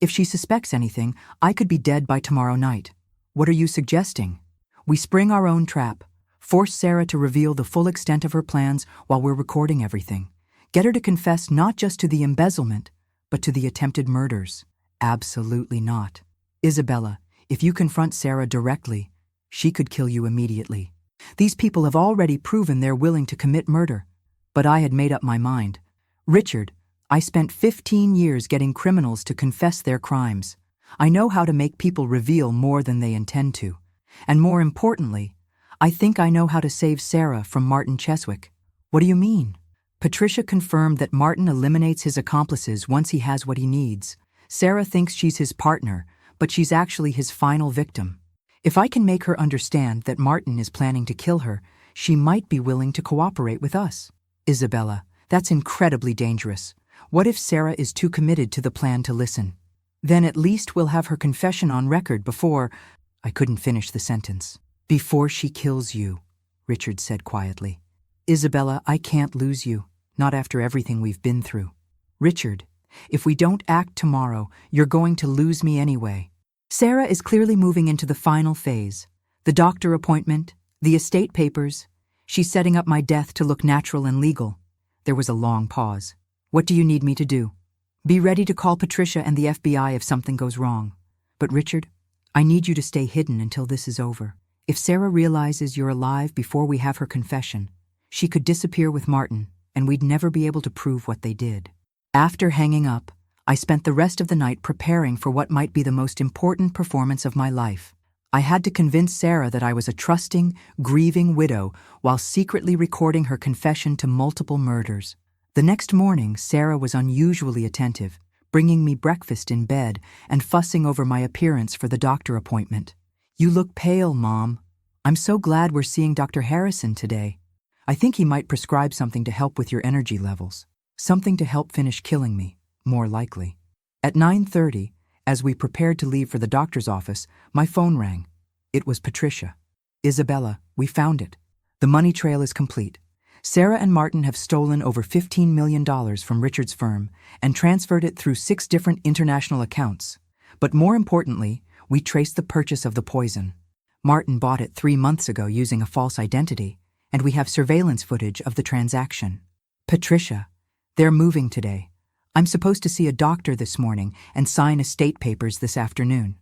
If she suspects anything, I could be dead by tomorrow night. What are you suggesting? We spring our own trap. Force Sarah to reveal the full extent of her plans while we're recording everything. Get her to confess not just to the embezzlement, but to the attempted murders. Absolutely not. Isabella, if you confront Sarah directly, she could kill you immediately. These people have already proven they're willing to commit murder. But I had made up my mind. Richard, I spent 15 years getting criminals to confess their crimes. I know how to make people reveal more than they intend to. And more importantly, I think I know how to save Sarah from Martin Cheswick. What do you mean? Patricia confirmed that Martin eliminates his accomplices once he has what he needs. Sarah thinks she's his partner, but she's actually his final victim. If I can make her understand that Martin is planning to kill her, she might be willing to cooperate with us. Isabella, that's incredibly dangerous. What if Sarah is too committed to the plan to listen? Then at least we'll have her confession on record before— I couldn't finish the sentence. Before she kills you, Richard said quietly. Isabella, I can't lose you, not after everything we've been through. Richard, if we don't act tomorrow, you're going to lose me anyway. Sarah is clearly moving into the final phase. The doctor appointment, the estate papers. She's setting up my death to look natural and legal. There was a long pause. What do you need me to do? Be ready to call Patricia and the FBI if something goes wrong. But Richard, I need you to stay hidden until this is over. If Sarah realizes you're alive before we have her confession, she could disappear with Martin, and we'd never be able to prove what they did. After hanging up, I spent the rest of the night preparing for what might be the most important performance of my life. I had to convince Sarah that I was a trusting, grieving widow while secretly recording her confession to multiple murders. The next morning, Sarah was unusually attentive, bringing me breakfast in bed and fussing over my appearance for the doctor appointment. You look pale, Mom. I'm so glad we're seeing Dr. Harrison today. I think he might prescribe something to help with your energy levels. Something to help finish killing me, more likely. At 9:30, as we prepared to leave for the doctor's office, my phone rang. It was Patricia. Isabella, we found it. The money trail is complete. Sarah and Martin have stolen over $15 million from Richard's firm and transferred it through 6 different international accounts. But more importantly, we traced the purchase of the poison. Martin bought it 3 months ago using a false identity, and we have surveillance footage of the transaction. Patricia, they're moving today. I'm supposed to see a doctor this morning and sign estate papers this afternoon.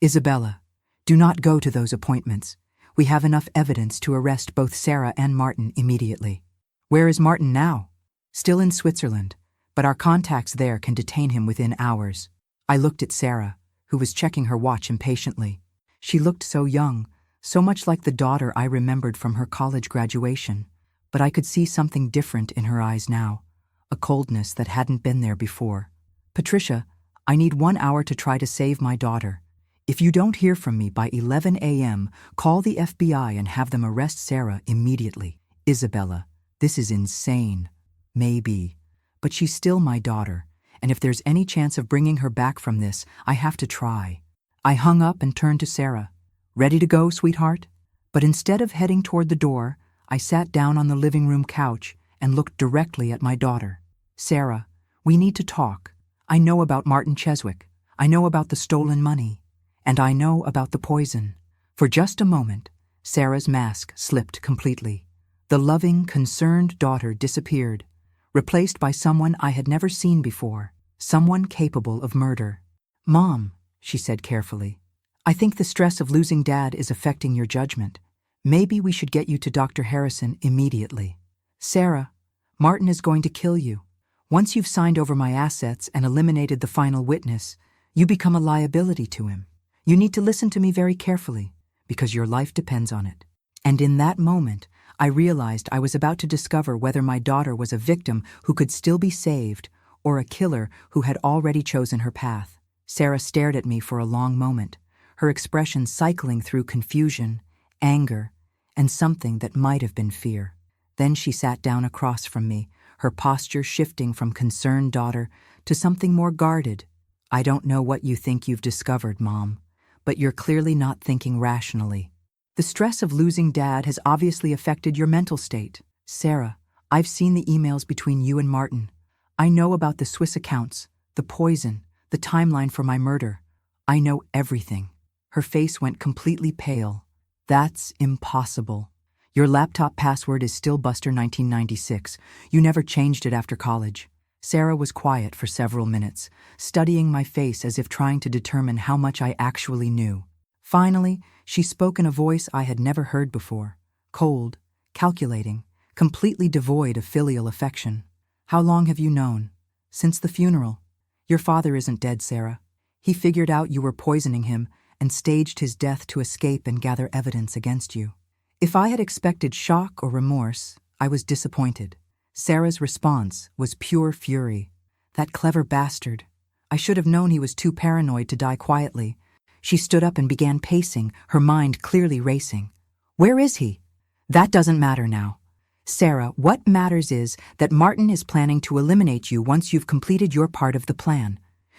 Isabella, do not go to those appointments. We have enough evidence to arrest both Sarah and Martin immediately. Where is Martin now? Still in Switzerland, but our contacts there can detain him within hours. I looked at Sarah, who was checking her watch impatiently. She looked so young, so much like the daughter I remembered from her college graduation, but I could see something different in her eyes now, a coldness that hadn't been there before. Patricia, I need 1 hour to try to save my daughter. If you don't hear from me by 11 a.m., call the FBI and have them arrest Sarah immediately. Isabella, this is insane. Maybe, but she's still my daughter, and if there's any chance of bringing her back from this, I have to try. I hung up and turned to Sarah. Ready to go, sweetheart? But instead of heading toward the door, I sat down on the living room couch and looked directly at my daughter. Sarah, we need to talk. I know about Martin Cheswick. I know about the stolen money. And I know about the poison. For just a moment, Sarah's mask slipped completely. The loving, concerned daughter disappeared, replaced by someone I had never seen before, someone capable of murder. Mom, she said carefully, I think the stress of losing Dad is affecting your judgment. Maybe we should get you to Dr. Harrison immediately. Sarah, Martin is going to kill you. Once you've signed over my assets and eliminated the final witness, you become a liability to him. You need to listen to me very carefully, because your life depends on it. And in that moment, I realized I was about to discover whether my daughter was a victim who could still be saved or a killer who had already chosen her path. Sarah stared at me for a long moment, her expression cycling through confusion, anger, and something that might have been fear. Then she sat down across from me, her posture shifting from concerned daughter to something more guarded. I don't know what you think you've discovered, Mom, but you're clearly not thinking rationally. The stress of losing Dad has obviously affected your mental state. Sarah, I've seen the emails between you and Martin. I know about the Swiss accounts, the poison, the timeline for my murder. I know everything. Her face went completely pale. That's impossible. Your laptop password is still Buster1996. You never changed it after college. Sarah was quiet for several minutes, studying my face as if trying to determine how much I actually knew. Finally, she spoke in a voice I had never heard before, cold, calculating, completely devoid of filial affection. How long have you known? Since the funeral. Your father isn't dead, Sarah. He figured out you were poisoning him and staged his death to escape and gather evidence against you. If I had expected shock or remorse, I was disappointed. Sarah's response was pure fury. That clever bastard. I should have known he was too paranoid to die quietly. She stood up and began pacing, her mind clearly racing. Where is he? That doesn't matter now. Sarah, what matters is that Martin is planning to eliminate you once you've completed your part of the plan.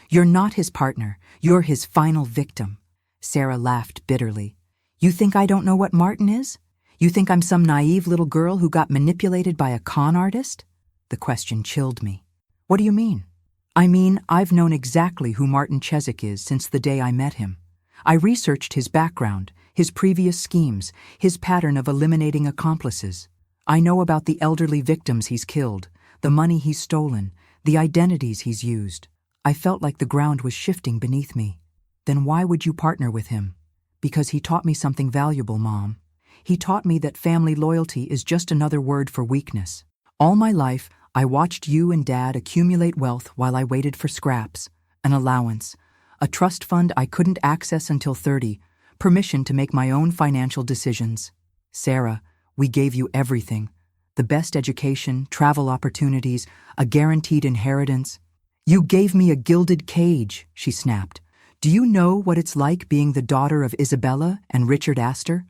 You're not his partner, you're his final victim. Sarah laughed bitterly. You think I don't know what Martin is? You think I'm some naive little girl who got manipulated by a con artist? The question chilled me. What do you mean? I mean, I've known exactly who Martin Chesak is since the day I met him. I researched his background, his previous schemes, his pattern of eliminating accomplices. I know about the elderly victims he's killed, the money he's stolen, the identities he's used. I felt like the ground was shifting beneath me. Then why would you partner with him? Because he taught me something valuable, Mom. He taught me that family loyalty is just another word for weakness. All my life, I watched you and Dad accumulate wealth while I waited for scraps, an allowance, a trust fund I couldn't access until 30, permission to make my own financial decisions. Sarah, we gave you everything. The best education, travel opportunities, a guaranteed inheritance. You gave me a gilded cage, she snapped. Do you know what it's like being the daughter of Isabella and Richard Astor?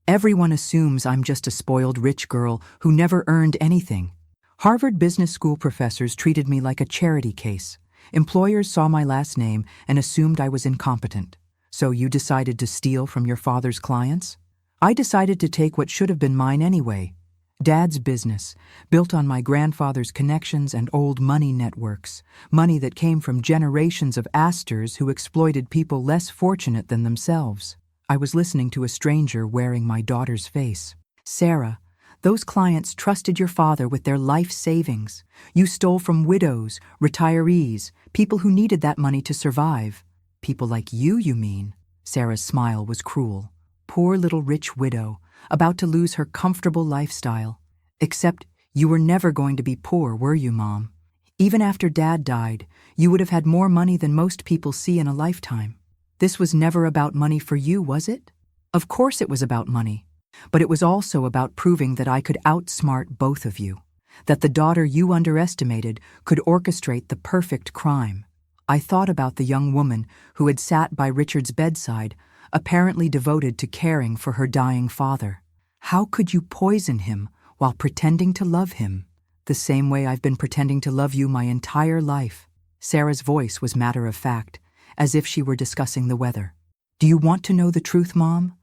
Everyone assumes I'm just a spoiled rich girl who never earned anything. Harvard Business School professors treated me like a charity case. Employers saw my last name and assumed I was incompetent. So you decided to steal from your father's clients? I decided to take what should have been mine anyway. Dad's business, built on my grandfather's connections and old money networks, money that came from generations of Astors who exploited people less fortunate than themselves. I was listening to a stranger wearing my daughter's face. Sarah, those clients trusted your father with their life savings. You stole from widows, retirees, people who needed that money to survive. People like you mean? Sarah's smile was cruel. Poor little rich widow, about to lose her comfortable lifestyle. Except you were never going to be poor, were you, Mom? Even after Dad died, you would have had more money than most people see in a lifetime. This was never about money for you, was it? Of course it was about money. But it was also about proving that I could outsmart both of you, that the daughter you underestimated could orchestrate the perfect crime. I thought about the young woman who had sat by Richard's bedside, apparently devoted to caring for her dying father. How could you poison him while pretending to love him? The same way I've been pretending to love you my entire life. Sarah's voice was matter of fact, as if she were discussing the weather. Do you want to know the truth, Mom?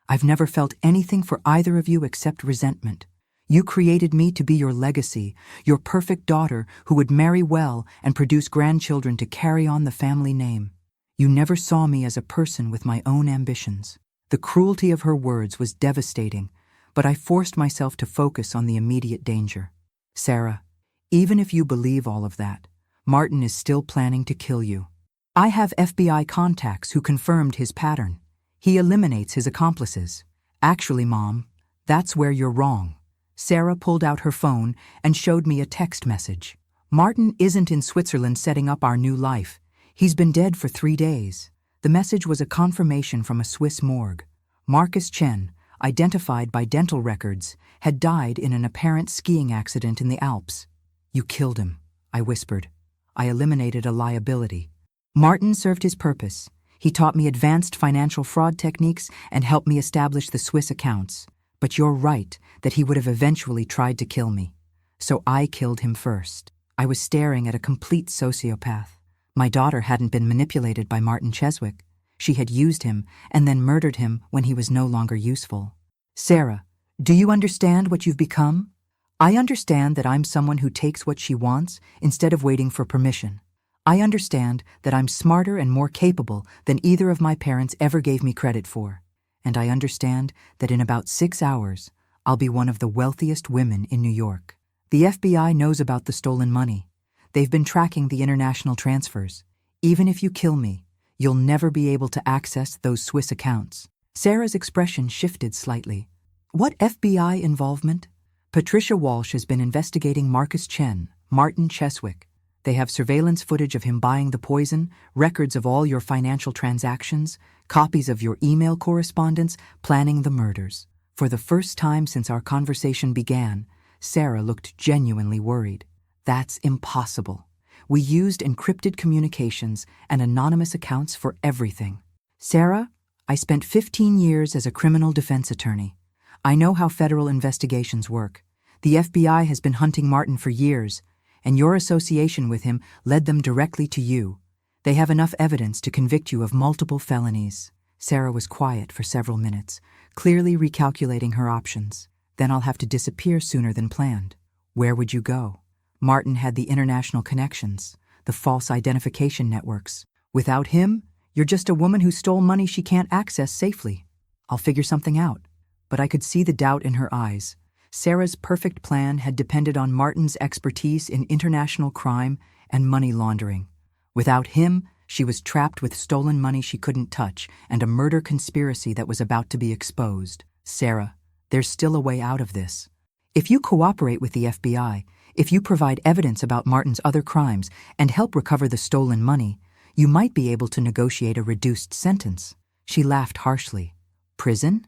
I've never felt anything for either of you except resentment. You created me to be your legacy, your perfect daughter who would marry well and produce grandchildren to carry on the family name. You never saw me as a person with my own ambitions. The cruelty of her words was devastating, but I forced myself to focus on the immediate danger. Sarah, even if you believe all of that, Martin is still planning to kill you. I have FBI contacts who confirmed his pattern. He eliminates his accomplices. Actually, Mom, that's where you're wrong. Sarah pulled out her phone and showed me a text message. Martin isn't in Switzerland setting up our new life. He's been dead for 3 days. The message was a confirmation from a Swiss morgue. Marcus Chen, identified by dental records, had died in an apparent skiing accident in the Alps. You killed him, I whispered. I eliminated a liability. Martin served his purpose. He taught me advanced financial fraud techniques and helped me establish the Swiss accounts. But you're right that he would have eventually tried to kill me. So I killed him first. I was staring at a complete sociopath. My daughter hadn't been manipulated by Martin Chesak. She had used him and then murdered him when he was no longer useful. Sarah, do you understand what you've become? I understand that I'm someone who takes what she wants instead of waiting for permission. I understand that I'm smarter and more capable than either of my parents ever gave me credit for. And I understand that in about 6 hours, I'll be one of the wealthiest women in New York. The FBI knows about the stolen money. They've been tracking the international transfers. Even if you kill me, you'll never be able to access those Swiss accounts. Sarah's expression shifted slightly. What FBI involvement? Patricia Walsh has been investigating Marcus Chen, Martin Chesak. They have surveillance footage of him buying the poison, records of all your financial transactions, copies of your email correspondence, planning the murders. For the first time since our conversation began, Sarah looked genuinely worried. That's impossible. We used encrypted communications and anonymous accounts for everything. Sarah, I spent 15 years as a criminal defense attorney. I know how federal investigations work. The FBI has been hunting Martin for years, and your association with him led them directly to you. They have enough evidence to convict you of multiple felonies. Sarah was quiet for several minutes, clearly recalculating her options. Then I'll have to disappear sooner than planned. Where would you go? Martin had the international connections, the false identification networks. Without him, you're just a woman who stole money she can't access safely. I'll figure something out. But I could see the doubt in her eyes. Sarah's perfect plan had depended on Martin's expertise in international crime and money laundering. Without him, she was trapped with stolen money she couldn't touch and a murder conspiracy that was about to be exposed. Sarah, there's still a way out of this. If you cooperate with the FBI, if you provide evidence about Martin's other crimes and help recover the stolen money, you might be able to negotiate a reduced sentence. She laughed harshly. Prison?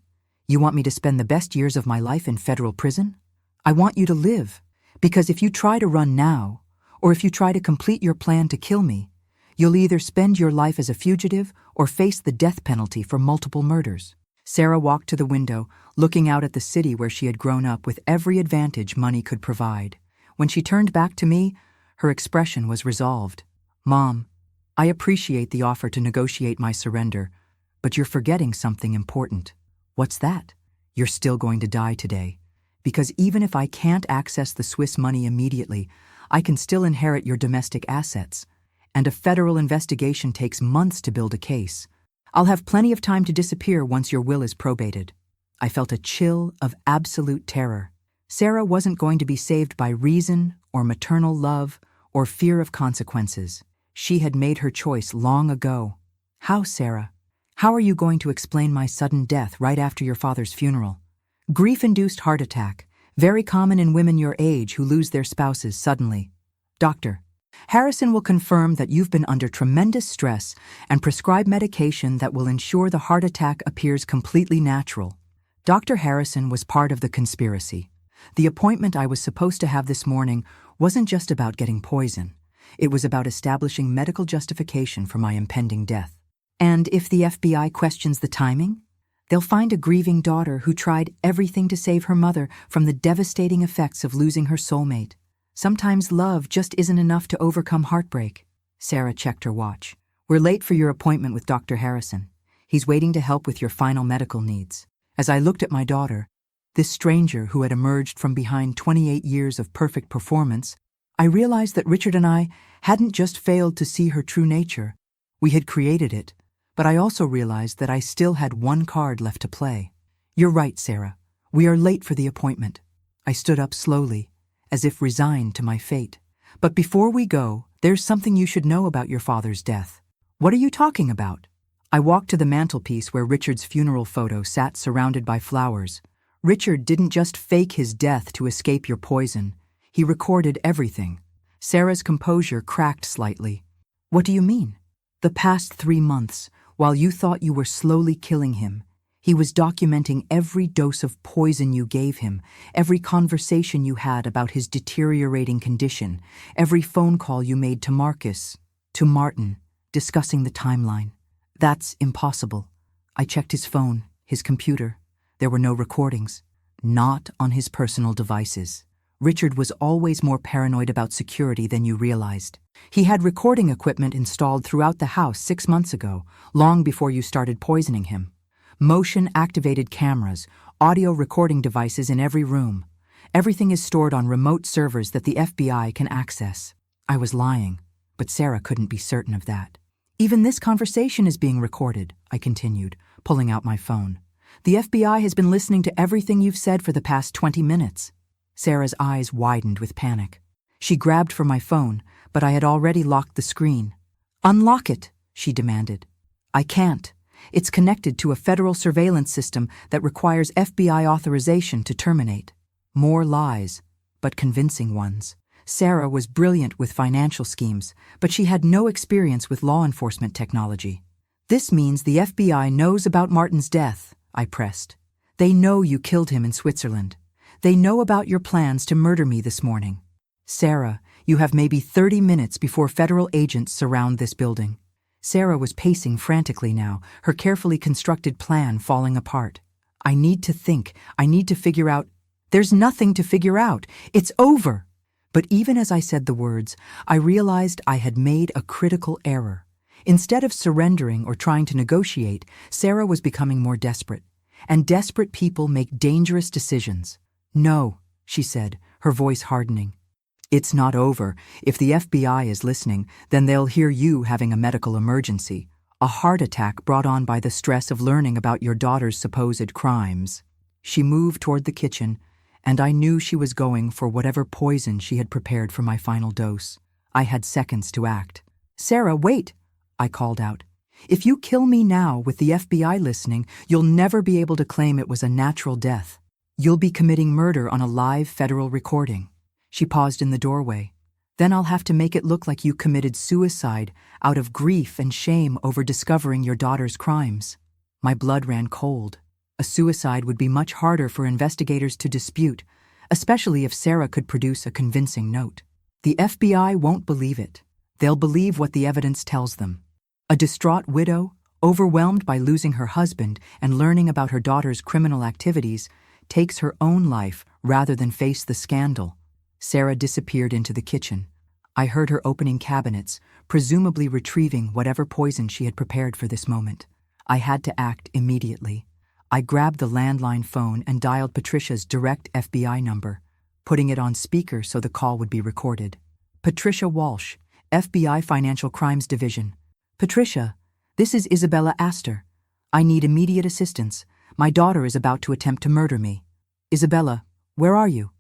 You want me to spend the best years of my life in federal prison? I want you to live, because if you try to run now, or if you try to complete your plan to kill me, you'll either spend your life as a fugitive or face the death penalty for multiple murders. Sarah walked to the window, looking out at the city where she had grown up with every advantage money could provide. When she turned back to me, her expression was resolved. Mom, I appreciate the offer to negotiate my surrender, but you're forgetting something important. What's that? You're still going to die today. Because even if I can't access the Swiss money immediately, I can still inherit your domestic assets. And a federal investigation takes months to build a case. I'll have plenty of time to disappear once your will is probated. I felt a chill of absolute terror. Sarah wasn't going to be saved by reason or maternal love or fear of consequences. She had made her choice long ago. How, Sarah? How are you going to explain my sudden death right after your father's funeral? Grief-induced heart attack, very common in women your age who lose their spouses suddenly. Doctor, Harrison will confirm that you've been under tremendous stress and prescribe medication that will ensure the heart attack appears completely natural. Dr. Harrison was part of the conspiracy. The appointment I was supposed to have this morning wasn't just about getting poison. It was about establishing medical justification for my impending death. And if the FBI questions the timing, they'll find a grieving daughter who tried everything to save her mother from the devastating effects of losing her soulmate. Sometimes love just isn't enough to overcome heartbreak. Sarah checked her watch. We're late for your appointment with Dr. Harrison. He's waiting to help with your final medical needs. As I looked at my daughter, this stranger who had emerged from behind 28 years of perfect performance, I realized that Richard and I hadn't just failed to see her true nature. We had created it. But I also realized that I still had one card left to play. You're right, Sarah. We are late for the appointment. I stood up slowly, as if resigned to my fate. But before we go, there's something you should know about your father's death. What are you talking about? I walked to the mantelpiece where Richard's funeral photo sat surrounded by flowers. Richard didn't just fake his death to escape your poison. He recorded everything. Sarah's composure cracked slightly. What do you mean? The past 3 months, while you thought you were slowly killing him, he was documenting every dose of poison you gave him, every conversation you had about his deteriorating condition, every phone call you made to Marcus, to Martin, discussing the timeline. That's impossible. I checked his phone, his computer. There were no recordings. Not on his personal devices. Richard was always more paranoid about security than you realized. He had recording equipment installed throughout the house 6 months ago, long before you started poisoning him. Motion-activated cameras, audio recording devices in every room. Everything is stored on remote servers that the FBI can access. I was lying, but Sarah couldn't be certain of that. Even this conversation is being recorded, I continued, pulling out my phone. The FBI has been listening to everything you've said for the past 20 minutes. Sarah's eyes widened with panic. She grabbed for my phone, but I had already locked the screen. Unlock it, she demanded. I can't. It's connected to a federal surveillance system that requires FBI authorization to terminate. More lies, but convincing ones. Sarah was brilliant with financial schemes, but she had no experience with law enforcement technology. This means the FBI knows about Martin's death, I pressed. They know you killed him in Switzerland. They know about your plans to murder me this morning. Sarah, you have maybe 30 minutes before federal agents surround this building. Sarah was pacing frantically now, her carefully constructed plan falling apart. I need to think. I need to figure out. There's nothing to figure out. It's over. But even as I said the words, I realized I had made a critical error. Instead of surrendering or trying to negotiate, Sarah was becoming more desperate. And desperate people make dangerous decisions. No, she said, her voice hardening. It's not over. If the FBI is listening, then they'll hear you having a medical emergency, a heart attack brought on by the stress of learning about your daughter's supposed crimes. She moved toward the kitchen, and I knew she was going for whatever poison she had prepared for my final dose. I had seconds to act. Sarah, wait, I called out. If you kill me now with the FBI listening, you'll never be able to claim it was a natural death. You'll be committing murder on a live federal recording. She paused in the doorway. Then I'll have to make it look like you committed suicide out of grief and shame over discovering your daughter's crimes. My blood ran cold. A suicide would be much harder for investigators to dispute, especially if Sarah could produce a convincing note. The FBI won't believe it. They'll believe what the evidence tells them. A distraught widow, overwhelmed by losing her husband and learning about her daughter's criminal activities, takes her own life rather than face the scandal. Sarah disappeared into the kitchen. I heard her opening cabinets, presumably retrieving whatever poison she had prepared for this moment. I had to act immediately. I grabbed the landline phone and dialed Patricia's direct FBI number, putting it on speaker so the call would be recorded. Patricia Walsh, FBI Financial Crimes Division. Patricia, this is Isabella Astor. I need immediate assistance. My daughter is about to attempt to murder me. Isabella, where are you?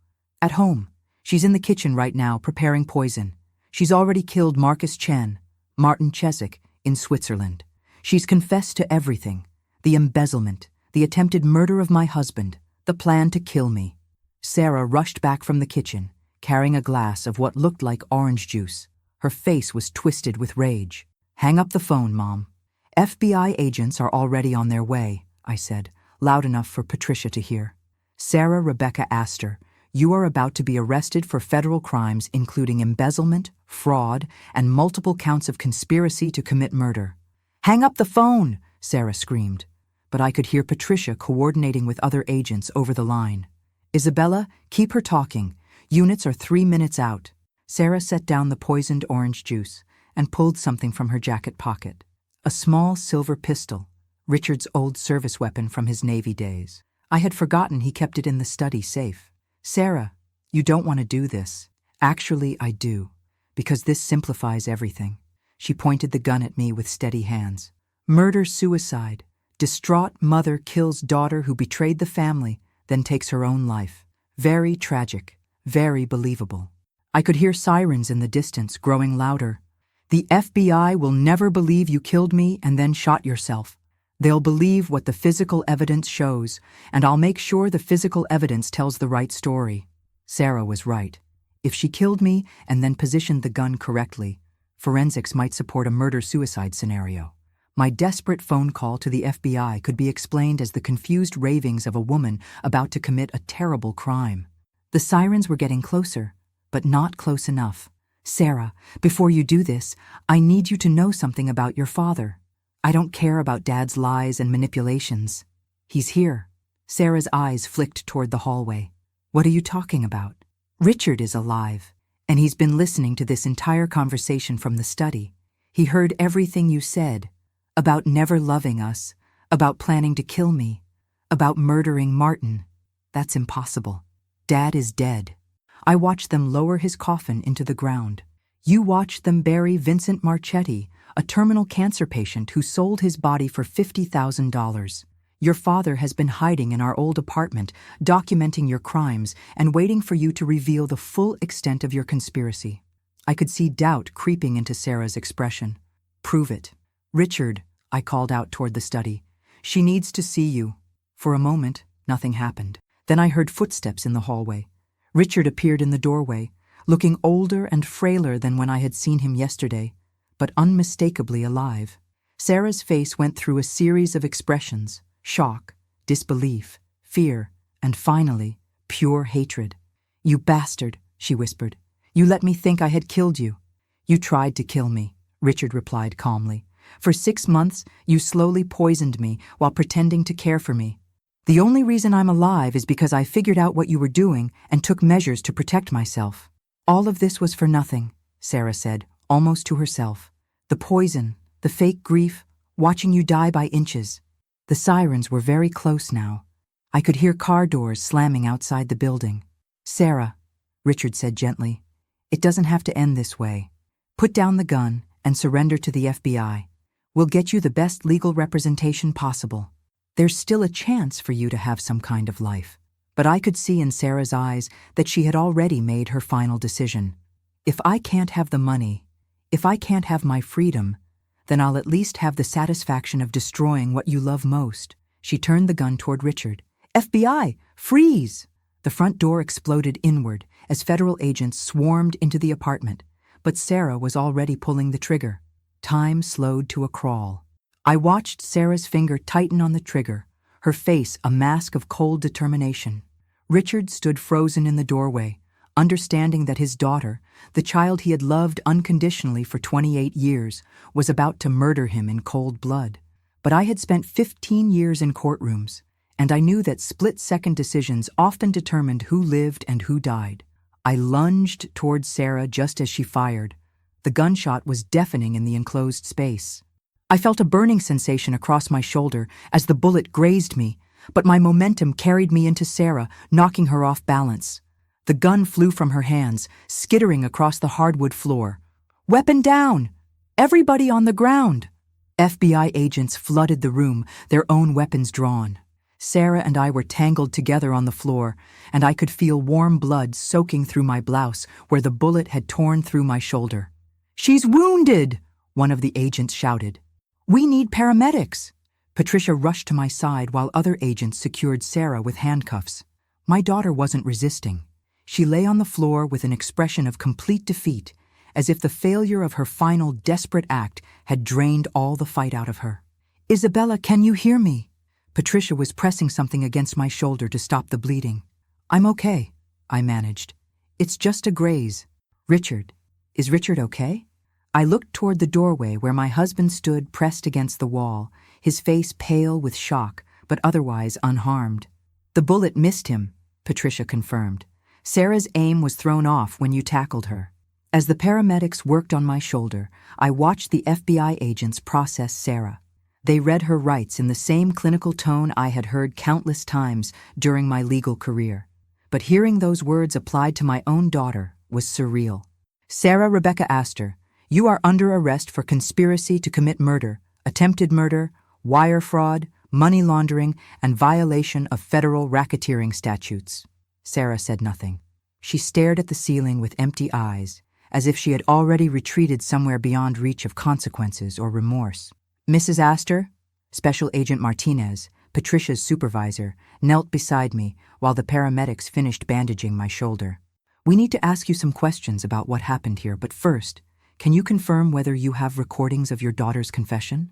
At home. She's in the kitchen right now, preparing poison. She's already killed Marcus Chen, Martin Chesak, in Switzerland. She's confessed to everything. The embezzlement, the attempted murder of my husband, the plan to kill me. Sarah rushed back from the kitchen, carrying a glass of what looked like orange juice. Her face was twisted with rage. Hang up the phone, Mom. FBI agents are already on their way, I said, loud enough for Patricia to hear. Sarah Rebecca Astor, you are about to be arrested for federal crimes including embezzlement, fraud, and multiple counts of conspiracy to commit murder. Hang up the phone, Sarah screamed, but I could hear Patricia coordinating with other agents over the line. Isabella, keep her talking. Units are 3 minutes out. Sarah set down the poisoned orange juice and pulled something from her jacket pocket. A small silver pistol, Richard's old service weapon from his Navy days. I had forgotten he kept it in the study safe. Sarah, you don't want to do this. Actually, I do, because this simplifies everything. She pointed the gun at me with steady hands. Murder-suicide. Distraught mother kills daughter who betrayed the family, then takes her own life. Very tragic, very believable. I could hear sirens in the distance growing louder. The FBI will never believe you killed me and then shot yourself. They'll believe what the physical evidence shows, and I'll make sure the physical evidence tells the right story. Sarah was right. If she killed me and then positioned the gun correctly, forensics might support a murder-suicide scenario. My desperate phone call to the FBI could be explained as the confused ravings of a woman about to commit a terrible crime. The sirens were getting closer, but not close enough. Sarah, before you do this, I need you to know something about your father. I don't care about Dad's lies and manipulations. He's here. Sarah's eyes flicked toward the hallway. What are you talking about? Richard is alive, and he's been listening to this entire conversation from the study. He heard everything you said, about never loving us, about planning to kill me, about murdering Martin. That's impossible. Dad is dead. I watched them lower his coffin into the ground. You watched them bury Vincent Marchetti, a terminal cancer patient who sold his body for $50,000. Your father has been hiding in our old apartment, documenting your crimes and waiting for you to reveal the full extent of your conspiracy. I could see doubt creeping into Sarah's expression. Prove it. Richard, I called out toward the study. She needs to see you. For a moment, nothing happened. Then I heard footsteps in the hallway. Richard appeared in the doorway, looking older and frailer than when I had seen him yesterday, but unmistakably alive. Sarah's face went through a series of expressions: shock, disbelief, fear, and finally, pure hatred. You bastard, she whispered. You let me think I had killed you. You tried to kill me, Richard replied calmly, For 6 months, you slowly poisoned me while pretending to care for me. The only reason I'm alive is because I figured out what you were doing and took measures to protect myself. All of this was for nothing, Sarah said, almost to herself. The poison, the fake grief, watching you die by inches. The sirens were very close now. I could hear car doors slamming outside the building. Sarah, Richard said gently, it doesn't have to end this way. Put down the gun and surrender to the FBI. We'll get you the best legal representation possible. There's still a chance for you to have some kind of life. But I could see in Sarah's eyes that she had already made her final decision. If I can't have the money, if I can't have my freedom, then I'll at least have the satisfaction of destroying what you love most. She turned the gun toward Richard. FBI, freeze! The front door exploded inward as federal agents swarmed into the apartment, but Sarah was already pulling the trigger. Time slowed to a crawl. I watched Sarah's finger tighten on the trigger, her face a mask of cold determination. Richard stood frozen in the doorway, understanding that his daughter, the child he had loved unconditionally for 28 years, was about to murder him in cold blood. But I had spent 15 years in courtrooms, and I knew that split-second decisions often determined who lived and who died. I lunged towards Sarah just as she fired. The gunshot was deafening in the enclosed space. I felt a burning sensation across my shoulder as the bullet grazed me, but my momentum carried me into Sarah, knocking her off balance. The gun flew from her hands, skittering across the hardwood floor. Weapon down! Everybody on the ground! FBI agents flooded the room, their own weapons drawn. Sarah and I were tangled together on the floor, and I could feel warm blood soaking through my blouse where the bullet had torn through my shoulder. "She's wounded!" one of the agents shouted. "We need paramedics!" Patricia rushed to my side while other agents secured Sarah with handcuffs. My daughter wasn't resisting. She lay on the floor with an expression of complete defeat, as if the failure of her final desperate act had drained all the fight out of her. "Isabella, can you hear me?" Patricia was pressing something against my shoulder to stop the bleeding. "I'm okay," I managed. "It's just a graze." "Richard, is Richard okay?" I looked toward the doorway where my husband stood pressed against the wall, his face pale with shock, but otherwise unharmed. "The bullet missed him," Patricia confirmed. "Sarah's aim was thrown off when you tackled her." As the paramedics worked on my shoulder, I watched the FBI agents process Sarah. They read her rights in the same clinical tone I had heard countless times during my legal career. But hearing those words applied to my own daughter was surreal. "Sarah Rebecca Astor, you are under arrest for conspiracy to commit murder, attempted murder, wire fraud, money laundering, and violation of federal racketeering statutes." Sarah said nothing. She stared at the ceiling with empty eyes, as if she had already retreated somewhere beyond reach of consequences or remorse. "Mrs. Astor?" Special Agent Martinez, Patricia's supervisor, knelt beside me while the paramedics finished bandaging my shoulder. "We need to ask you some questions about what happened here, but first, can you confirm whether you have recordings of your daughter's confession?"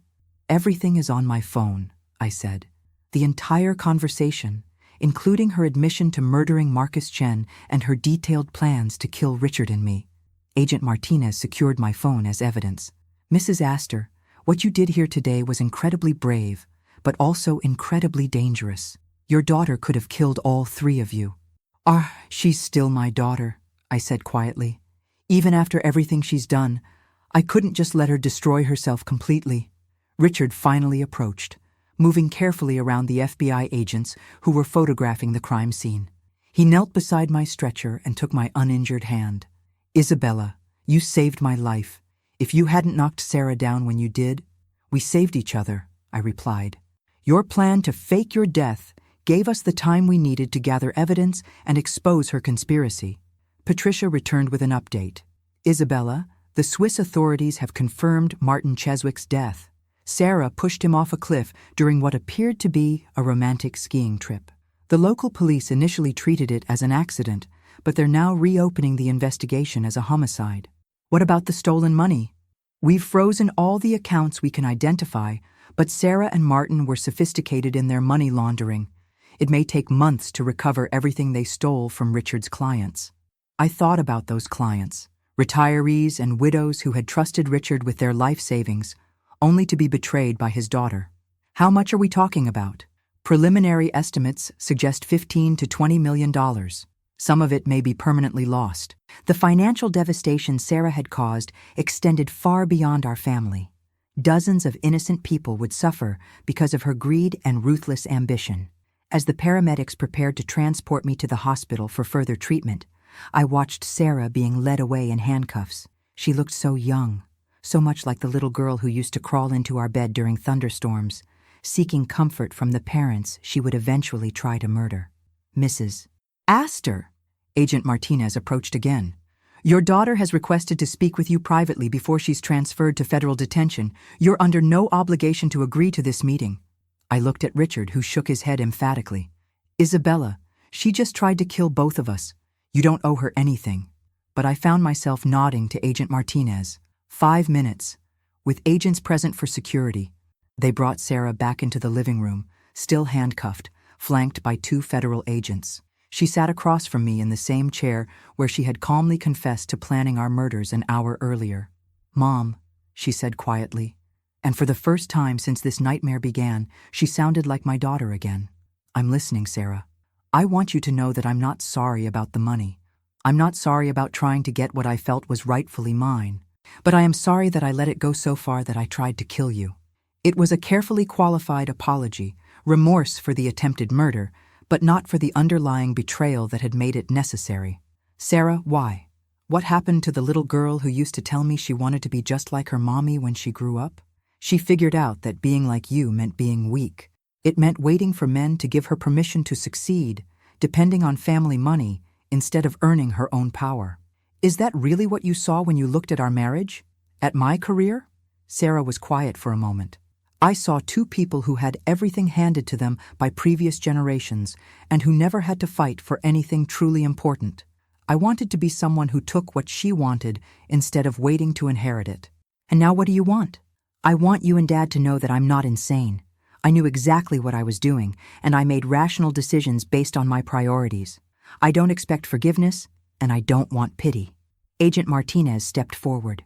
"Everything is on my phone," I said. "The entire conversation, including her admission to murdering Marcus Chen and her detailed plans to kill Richard and me." Agent Martinez secured my phone as evidence. "Mrs. Astor, what you did here today was incredibly brave, but also incredibly dangerous. Your daughter could have killed all three of you." She's still my daughter," I said quietly. "Even after everything she's done, I couldn't just let her destroy herself completely." Richard finally approached, moving carefully around the FBI agents who were photographing the crime scene. He knelt beside my stretcher and took my uninjured hand. "Isabella, you saved my life. If you hadn't knocked Sarah down when you did, we saved each other," I replied. "Your plan to fake your death gave us the time we needed to gather evidence and expose her conspiracy." Patricia returned with an update. "Isabella, the Swiss authorities have confirmed Martin Cheswick's death. Sarah pushed him off a cliff during what appeared to be a romantic skiing trip. The local police initially treated it as an accident, but they're now reopening the investigation as a homicide." "What about the stolen money?" "We've frozen all the accounts we can identify, but Sarah and Martin were sophisticated in their money laundering. It may take months to recover everything they stole from Richard's clients." I thought about those clients, retirees and widows who had trusted Richard with their life savings, only to be betrayed by his daughter. How much are we talking about? Preliminary estimates suggest $15 to $20 million. Some of it may be permanently lost. The financial devastation Sarah had caused extended far beyond our family. Dozens of innocent people would suffer because of her greed and ruthless ambition. As the paramedics prepared to transport me to the hospital for further treatment, I watched Sarah being led away in handcuffs. She looked so young, so much like the little girl who used to crawl into our bed during thunderstorms, seeking comfort from the parents she would eventually try to murder. Mrs. Astor! Agent Martinez approached again. Your daughter has requested to speak with you privately before she's transferred to federal detention. You're under no obligation to agree to this meeting. I looked at Richard, who shook his head emphatically. Isabella, she just tried to kill both of us. You don't owe her anything. But I found myself nodding to Agent Martinez. 5 minutes. With agents present for security, they brought Sarah back into the living room, still handcuffed, flanked by 2 federal agents. She sat across from me in the same chair where she had calmly confessed to planning our murders an hour earlier. Mom, she said quietly, and for the first time since this nightmare began, she sounded like my daughter again. I'm listening, Sarah. I want you to know that I'm not sorry about the money. I'm not sorry about trying to get what I felt was rightfully mine. But I am sorry that I let it go so far that I tried to kill you. It was a carefully qualified apology, remorse for the attempted murder, but not for the underlying betrayal that had made it necessary. Sarah, why? What happened to the little girl who used to tell me she wanted to be just like her mommy when she grew up? She figured out that being like you meant being weak. It meant waiting for men to give her permission to succeed, depending on family money, instead of earning her own power. Is that really what you saw when you looked at our marriage? At my career? Sarah was quiet for a moment. I saw 2 people who had everything handed to them by previous generations and who never had to fight for anything truly important. I wanted to be someone who took what she wanted instead of waiting to inherit it. And now what do you want? I want you and Dad to know that I'm not insane. I knew exactly what I was doing, and I made rational decisions based on my priorities. I don't expect forgiveness, and I don't want pity. Agent Martinez stepped forward.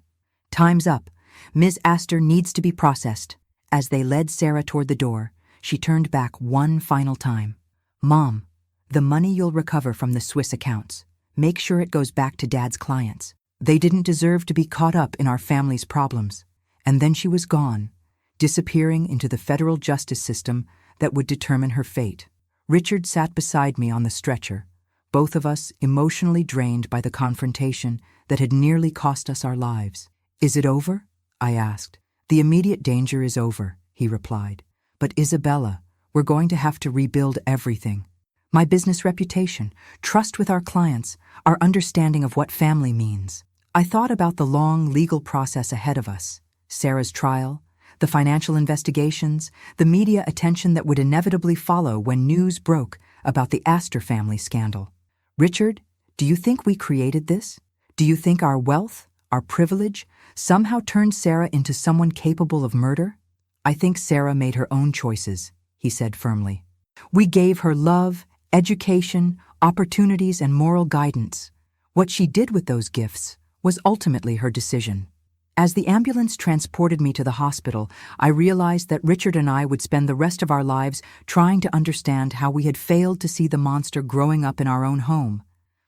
Time's up. Ms. Astor needs to be processed. As they led Sarah toward the door, she turned back one final time. Mom, the money you'll recover from the Swiss accounts, make sure it goes back to Dad's clients. They didn't deserve to be caught up in our family's problems. And then she was gone, disappearing into the federal justice system that would determine her fate. Richard sat beside me on the stretcher, both of us emotionally drained by the confrontation that had nearly cost us our lives. Is it over? I asked. The immediate danger is over, he replied. But Isabella, we're going to have to rebuild everything. My business reputation, trust with our clients, our understanding of what family means. I thought about the long legal process ahead of us, Sarah's trial, the financial investigations, the media attention that would inevitably follow when news broke about the Astor family scandal. Richard, do you think we created this? Do you think our wealth, our privilege, somehow turned Sarah into someone capable of murder? I think Sarah made her own choices, he said firmly. We gave her love, education, opportunities, and moral guidance. What she did with those gifts was ultimately her decision. As the ambulance transported me to the hospital, I realized that Richard and I would spend the rest of our lives trying to understand how we had failed to see the monster growing up in our own home.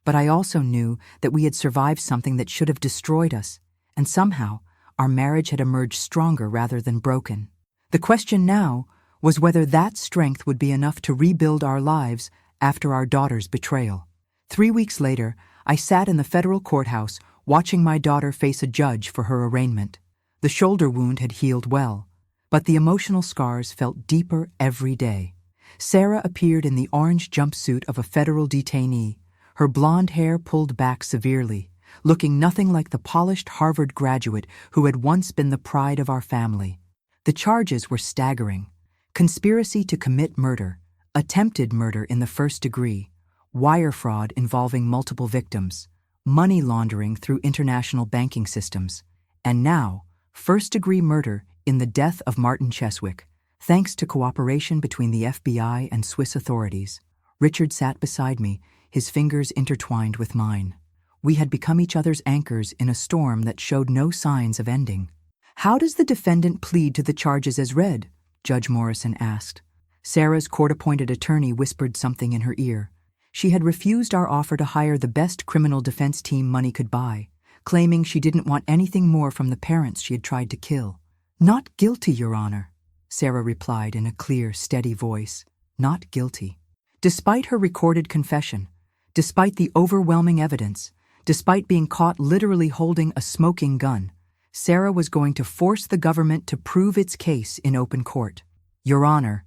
But I also knew that we had survived something that should have destroyed us, and somehow our marriage had emerged stronger rather than broken. The question now was whether that strength would be enough to rebuild our lives after our daughter's betrayal. 3 weeks later, I sat in the federal courthouse watching my daughter face a judge for her arraignment. The shoulder wound had healed well, but the emotional scars felt deeper every day. Sarah appeared in the orange jumpsuit of a federal detainee, her blonde hair pulled back severely, looking nothing like the polished Harvard graduate who had once been the pride of our family. The charges were staggering: conspiracy to commit murder, attempted murder in the first degree, wire fraud involving multiple victims, money laundering through international banking systems, and now, first-degree murder in the death of Martin Cheswick, thanks to cooperation between the FBI and Swiss authorities. Richard sat beside me, his fingers intertwined with mine. We had become each other's anchors in a storm that showed no signs of ending. How does the defendant plead to the charges as read? Judge Morrison asked. Sarah's court-appointed attorney whispered something in her ear. She had refused our offer to hire the best criminal defense team money could buy, claiming she didn't want anything more from the parents she had tried to kill. Not guilty, Your Honor, Sarah replied in a clear, steady voice. Not guilty. Despite her recorded confession, despite the overwhelming evidence, despite being caught literally holding a smoking gun, Sarah was going to force the government to prove its case in open court. Your Honor,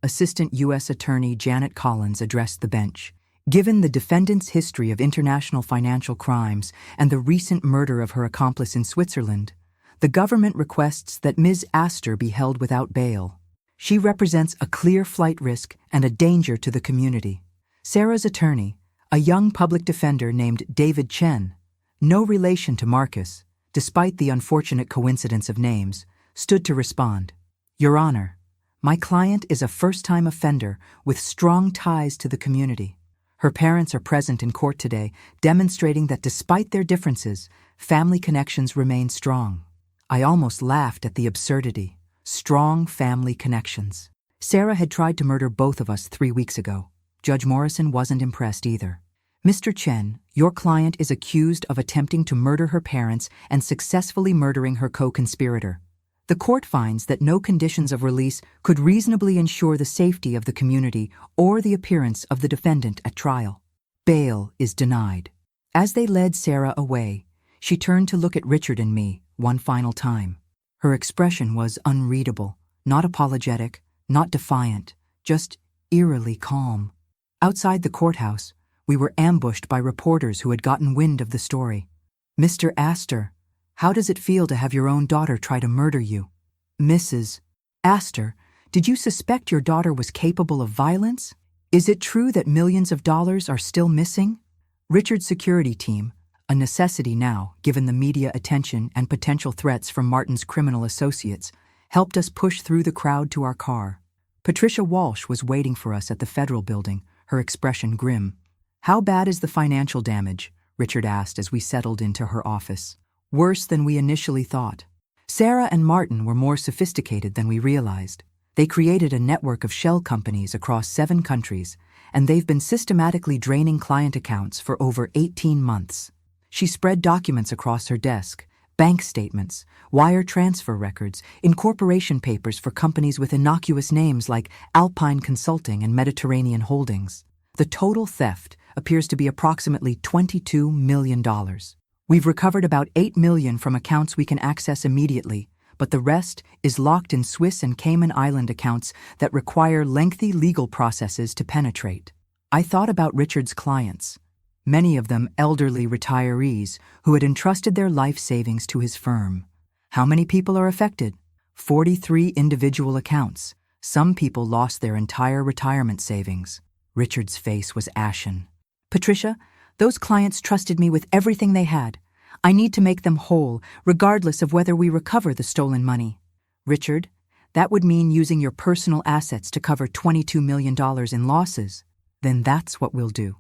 Assistant U.S. Attorney Janet Collins addressed the bench. Given the defendant's history of international financial crimes and the recent murder of her accomplice in Switzerland, the government requests that Ms. Astor be held without bail. She represents a clear flight risk and a danger to the community. Sarah's attorney, a young public defender named David Chen, no relation to Marcus, despite the unfortunate coincidence of names, stood to respond. Your Honor, my client is a first-time offender with strong ties to the community. Her parents are present in court today, demonstrating that despite their differences, family connections remain strong. I almost laughed at the absurdity. Strong family connections. Sarah had tried to murder both of us 3 weeks ago. Judge Morrison wasn't impressed either. Mr. Chen, your client is accused of attempting to murder her parents and successfully murdering her co-conspirator. The court finds that no conditions of release could reasonably ensure the safety of the community or the appearance of the defendant at trial. Bail is denied. As they led Sarah away, she turned to look at Richard and me one final time. Her expression was unreadable, not apologetic, not defiant, just eerily calm. Outside the courthouse, we were ambushed by reporters who had gotten wind of the story. Mr. Astor, how does it feel to have your own daughter try to murder you? Mrs. Astor, did you suspect your daughter was capable of violence? Is it true that millions of dollars are still missing? Richard's security team, a necessity now, given the media attention and potential threats from Martin's criminal associates, helped us push through the crowd to our car. Patricia Walsh was waiting for us at the Federal Building, her expression grim. How bad is the financial damage? Richard asked as we settled into her office. Worse than we initially thought. Sarah and Martin were more sophisticated than we realized. They created a network of shell companies across 7 countries, and they've been systematically draining client accounts for over 18 months. She spread documents across her desk, bank statements, wire transfer records, incorporation papers for companies with innocuous names like Alpine Consulting and Mediterranean Holdings. The total theft appears to be approximately $22 million. We've recovered about $8 million from accounts we can access immediately, but the rest is locked in Swiss and Cayman Island accounts that require lengthy legal processes to penetrate. I thought about Richard's clients. Many of them elderly retirees who had entrusted their life savings to his firm. How many people are affected? 43 individual accounts. Some people lost their entire retirement savings. Richard's face was ashen. Patricia, those clients trusted me with everything they had. I need to make them whole, regardless of whether we recover the stolen money. Richard, that would mean using your personal assets to cover $22 million in losses. Then that's what we'll do.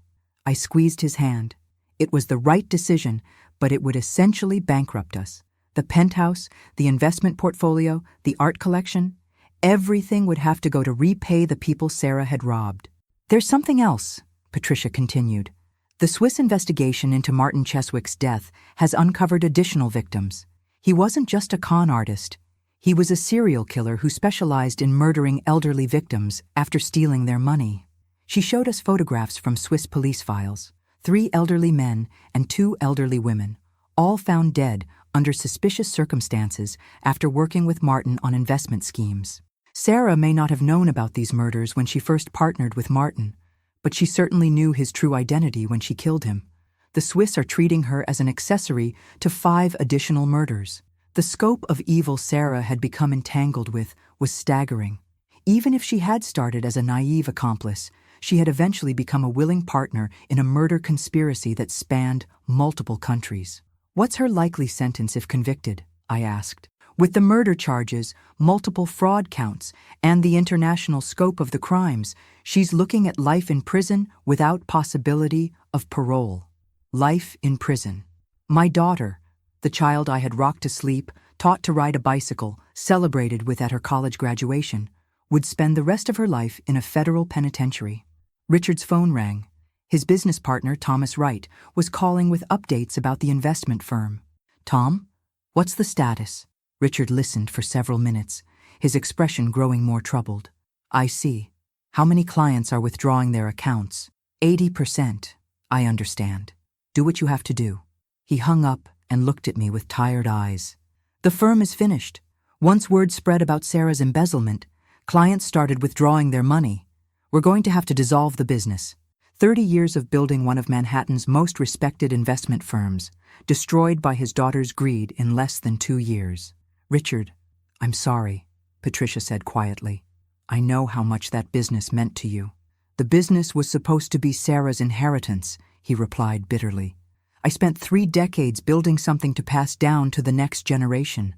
I squeezed his hand. It was the right decision, but it would essentially bankrupt us. The penthouse, the investment portfolio, the art collection, everything would have to go to repay the people Sarah had robbed. There's something else, Patricia continued. The Swiss investigation into Martin Cheswick's death has uncovered additional victims. He wasn't just a con artist. He was a serial killer who specialized in murdering elderly victims after stealing their money. She showed us photographs from Swiss police files. 3 elderly men and 2 elderly women, all found dead under suspicious circumstances after working with Martin on investment schemes. Sarah may not have known about these murders when she first partnered with Martin, but she certainly knew his true identity when she killed him. The Swiss are treating her as an accessory to 5 additional murders. The scope of evil Sarah had become entangled with was staggering. Even if she had started as a naive accomplice, she had eventually become a willing partner in a murder conspiracy that spanned multiple countries. What's her likely sentence if convicted? I asked. With the murder charges, multiple fraud counts, and the international scope of the crimes, she's looking at life in prison without possibility of parole. Life in prison. My daughter, the child I had rocked to sleep, taught to ride a bicycle, celebrated with at her college graduation, would spend the rest of her life in a federal penitentiary. Richard's phone rang. His business partner, Thomas Wright, was calling with updates about the investment firm. "Tom, what's the status?" Richard listened for several minutes, his expression growing more troubled. "I see. How many clients are withdrawing their accounts?" 80%. "I understand. Do what you have to do." He hung up and looked at me with tired eyes. "The firm is finished. Once word spread about Sarah's embezzlement, clients started withdrawing their money. We're going to have to dissolve the business. 30 years of building one of Manhattan's most respected investment firms, destroyed by his daughter's greed in less than 2 years." "Richard, I'm sorry," Patricia said quietly. "I know how much that business meant to you." "The business was supposed to be Sarah's inheritance," he replied bitterly. "I spent 3 decades building something to pass down to the next generation.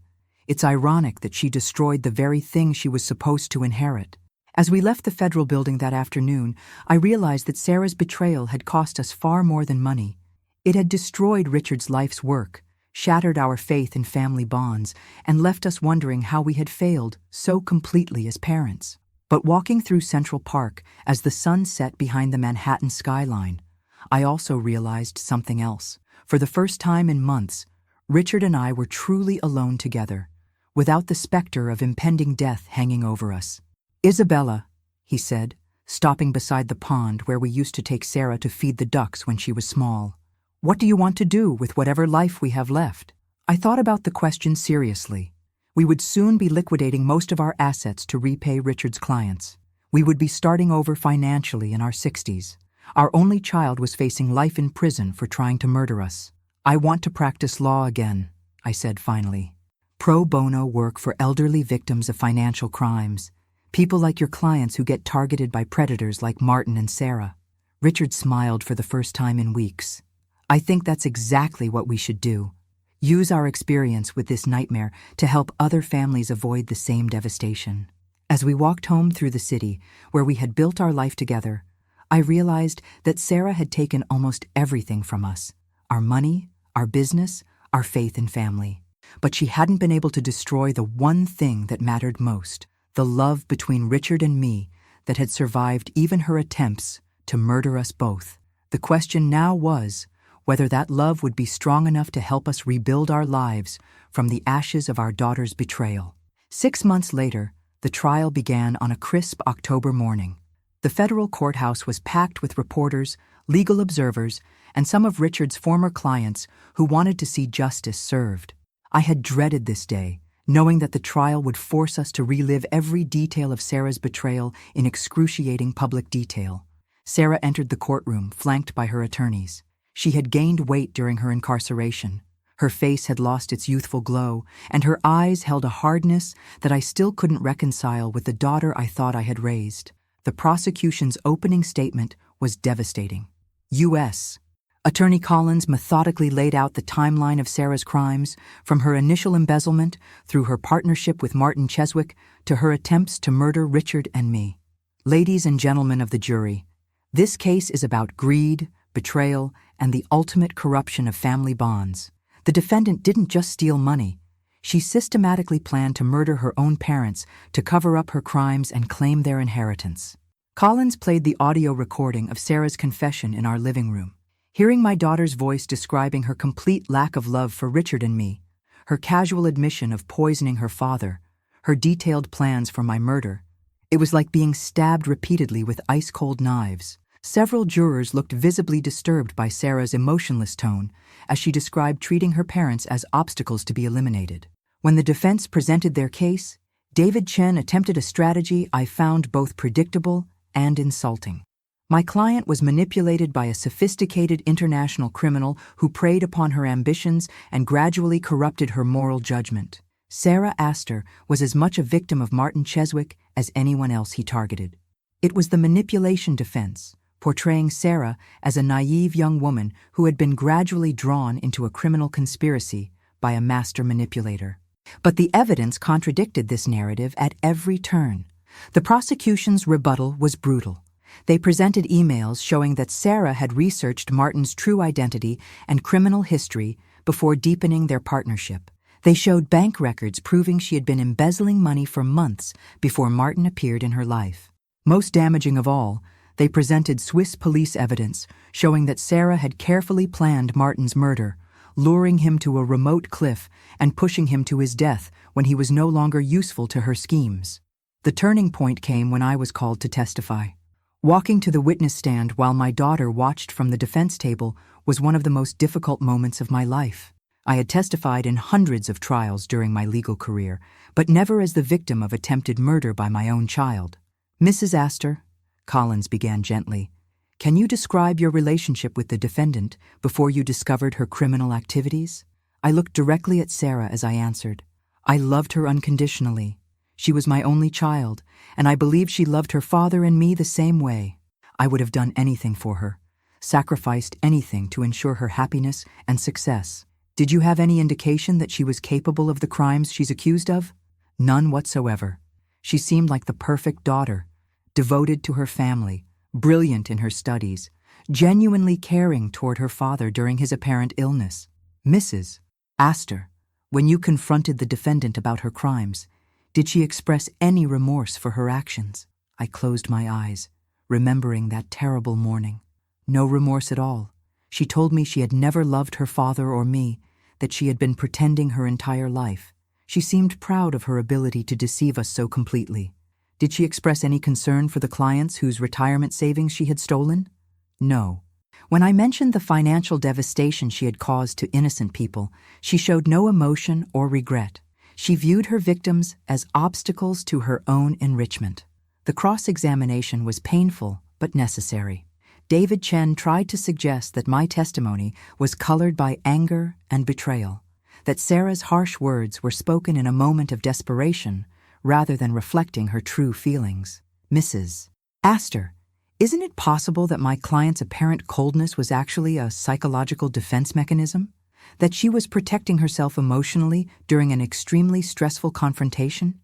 It's ironic that she destroyed the very thing she was supposed to inherit." As we left the federal building that afternoon, I realized that Sarah's betrayal had cost us far more than money. It had destroyed Richard's life's work, shattered our faith in family bonds, and left us wondering how we had failed so completely as parents. But walking through Central Park as the sun set behind the Manhattan skyline, I also realized something else. For the first time in months, Richard and I were truly alone together, without the specter of impending death hanging over us. "Isabella," he said, stopping beside the pond where we used to take Sarah to feed the ducks when she was small. "What do you want to do with whatever life we have left?" I thought about the question seriously. We would soon be liquidating most of our assets to repay Richard's clients. We would be starting over financially in our 60s. Our only child was facing life in prison for trying to murder us. "I want to practice law again," I said finally. "Pro bono work for elderly victims of financial crimes. People like your clients who get targeted by predators like Martin and Sarah." Richard smiled for the first time in weeks. "I think that's exactly what we should do. Use our experience with this nightmare to help other families avoid the same devastation." As we walked home through the city, where we had built our life together, I realized that Sarah had taken almost everything from us: our money, our business, our faith in family. But she hadn't been able to destroy the one thing that mattered most: the love between Richard and me that had survived even her attempts to murder us both. The question now was whether that love would be strong enough to help us rebuild our lives from the ashes of our daughter's betrayal. 6 months later, the trial began on a crisp October morning. The federal courthouse was packed with reporters, legal observers, and some of Richard's former clients who wanted to see justice served. I had dreaded this day, knowing that the trial would force us to relive every detail of Sarah's betrayal in excruciating public detail. Sarah entered the courtroom, flanked by her attorneys. She had gained weight during her incarceration. Her face had lost its youthful glow, and her eyes held a hardness that I still couldn't reconcile with the daughter I thought I had raised. The prosecution's opening statement was devastating. U.S. Attorney Collins methodically laid out the timeline of Sarah's crimes, from her initial embezzlement through her partnership with Martin Cheswick to her attempts to murder Richard and me. "Ladies and gentlemen of the jury, this case is about greed, betrayal, and the ultimate corruption of family bonds. The defendant didn't just steal money. She systematically planned to murder her own parents to cover up her crimes and claim their inheritance." Collins played the audio recording of Sarah's confession in our living room. Hearing my daughter's voice describing her complete lack of love for Richard and me, her casual admission of poisoning her father, her detailed plans for my murder, it was like being stabbed repeatedly with ice-cold knives. Several jurors looked visibly disturbed by Sarah's emotionless tone as she described treating her parents as obstacles to be eliminated. When the defense presented their case, David Chen attempted a strategy I found both predictable and insulting. My client was manipulated by a sophisticated international criminal who preyed upon her ambitions and gradually corrupted her moral judgment. Sarah Astor was as much a victim of Martin Cheswick as anyone else he targeted. It was the manipulation defense, portraying Sarah as a naive young woman who had been gradually drawn into a criminal conspiracy by a master manipulator. But the evidence contradicted this narrative at every turn. The prosecution's rebuttal was brutal. They presented emails showing that Sarah had researched Martin's true identity and criminal history before deepening their partnership. They showed bank records proving she had been embezzling money for months before Martin appeared in her life. Most damaging of all, they presented Swiss police evidence showing that Sarah had carefully planned Martin's murder, luring him to a remote cliff and pushing him to his death when he was no longer useful to her schemes. The turning point came when I was called to testify. Walking to the witness stand while my daughter watched from the defense table was one of the most difficult moments of my life. I had testified in hundreds of trials during my legal career, but never as the victim of attempted murder by my own child. "Mrs. Astor," Collins began gently, "can you describe your relationship with the defendant before you discovered her criminal activities?" I looked directly at Sarah as I answered. I loved her unconditionally. She was my only child, and I believed she loved her father and me the same way. I would have done anything for her, sacrificed anything to ensure her happiness and success. "Did you have any indication that she was capable of the crimes she's accused of?" "None whatsoever. She seemed like the perfect daughter, devoted to her family, brilliant in her studies, genuinely caring toward her father during his apparent illness." "Mrs. Astor, when you confronted the defendant about her crimes, did she express any remorse for her actions?" I closed my eyes, remembering that terrible morning. "No remorse at all. She told me she had never loved her father or me, that she had been pretending her entire life. She seemed proud of her ability to deceive us so completely." "Did she express any concern for the clients whose retirement savings she had stolen?" "No. When I mentioned the financial devastation she had caused to innocent people, she showed no emotion or regret. She viewed her victims as obstacles to her own enrichment." The cross-examination was painful but necessary. David Chen tried to suggest that my testimony was colored by anger and betrayal, that Sarah's harsh words were spoken in a moment of desperation rather than reflecting her true feelings. "Mrs. Astor, isn't it possible that my client's apparent coldness was actually a psychological defense mechanism? That she was protecting herself emotionally during an extremely stressful confrontation?"